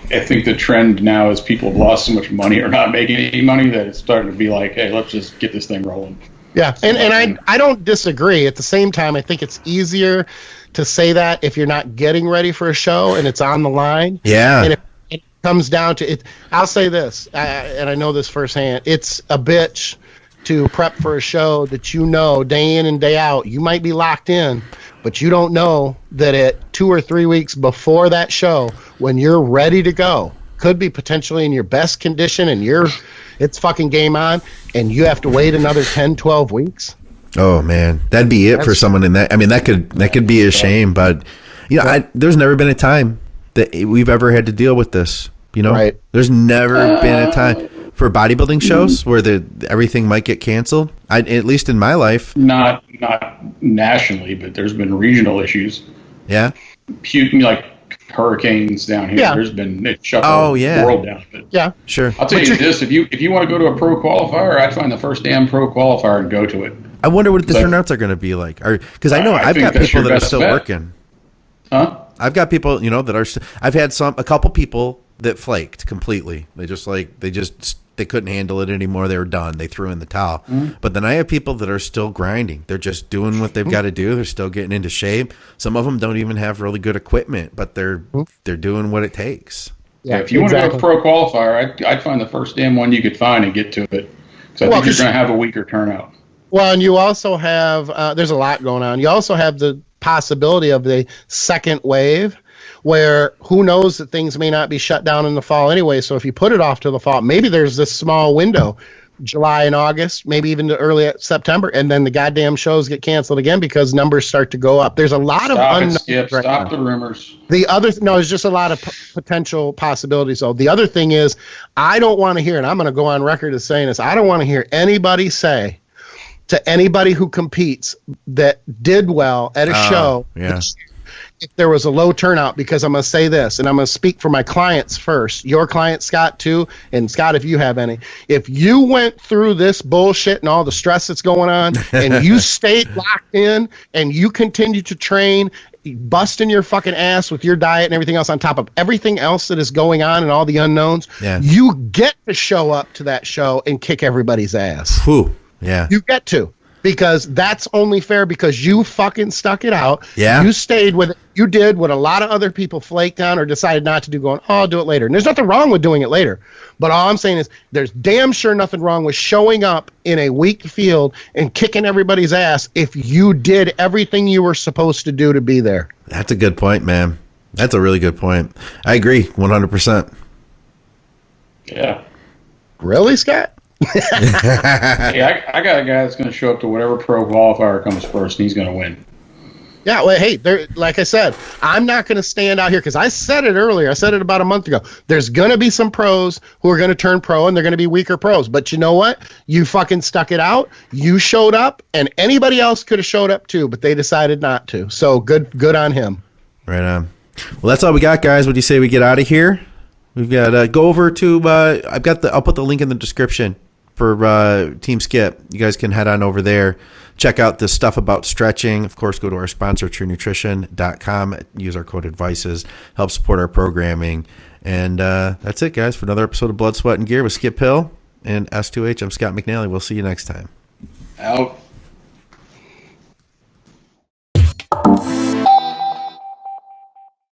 think the trend now is people have lost so much money or not making any money that it's starting to be like, hey, let's just get this thing rolling. Yeah, and I don't disagree. At the same time, I think it's easier to say that if you're not getting ready for a show and it's on the line. Yeah. And if it comes down to it, I'll say this, and I know this firsthand. It's a bitch to prep for a show that day in and day out, you might be locked in, but you don't know that at 2 or 3 weeks before that show, when you're ready to go, could be potentially in your best condition and it's fucking game on, and you have to wait another 10, 12 weeks. Oh man, that'd be it for someone in that. I mean, that could be a shame, but there's never been a time that we've ever had to deal with this. Right. There's never been a time for bodybuilding shows where everything might get canceled. At least in my life, not nationally, but there's been regional issues. Yeah, like hurricanes down here. Yeah. There's been it shut the world down. But yeah, sure. I'll tell you this: if you want to go to a pro qualifier, I'd find the first damn pro qualifier and go to it. I wonder what the turnouts are going to be like. Because I know I've got people that are still working. Huh? I've got people, that are. I've had a couple people that flaked completely. They couldn't handle it anymore. They were done. They threw in the towel. Mm-hmm. But then I have people that are still grinding. They're just doing what they've got to do. They're still getting into shape. Some of them don't even have really good equipment, but they're doing what it takes. Yeah, if you want to go to pro qualifier, I'd find the first damn one you could find and get to it. Because I think you're going to have a weaker turnout. Well, and you also have, there's a lot going on. You also have the possibility of the second wave, where who knows that things may not be shut down in the fall anyway. So if you put it off to the fall, maybe there's this small window, July and August, maybe even to early September, and then the goddamn shows get canceled again because numbers start to go up. There's a lot of unknowns. Stop the rumors. There's just a lot of potential possibilities. So the other thing is, I don't want to hear, and I'm going to go on record as saying this, I don't want to hear anybody say to anybody who competes that did well at a show if there was a low turnout, because I'm going to say this, and I'm going to speak for my clients first, your client, Scott, too, and Scott, if you have any, if you went through this bullshit and all the stress that's going on, and you stayed locked in, and you continue to train, busting your fucking ass with your diet and everything else on top of everything else that is going on and all the unknowns, you get to show up to that show and kick everybody's ass. Whew. Yeah. You get to. Because that's only fair because you fucking stuck it out. Yeah. You stayed with it. You did what a lot of other people flaked on or decided not to do, going, oh, I'll do it later. And there's nothing wrong with doing it later. But all I'm saying is there's damn sure nothing wrong with showing up in a weak field and kicking everybody's ass if you did everything you were supposed to do to be there. That's a good point, man. That's a really good point. I agree 100%. Yeah. Really, Scott? Hey, I got a guy that's going to show up to whatever pro qualifier comes first, and he's going to win. Yeah, well, hey, like I said, I'm not going to stand out here because I said it earlier. I said it about a month ago. There's going to be some pros who are going to turn pro, and they're going to be weaker pros. But you know what? You fucking stuck it out. You showed up, and anybody else could have showed up too, but they decided not to. So good on him. Right on. Well, that's all we got, guys. What do you say we get out of here? We've got go over to I'll put the link in the description for Team Skip. You guys can head on over there. Check out this stuff about stretching. Of course, go to our sponsor, TrueNutrition.com. Use our code ADVICES. Help support our programming. And that's it, guys, for another episode of Blood, Sweat, and Gear with Skip Hill and S2H. I'm Scott McNally. We'll see you next time. Out.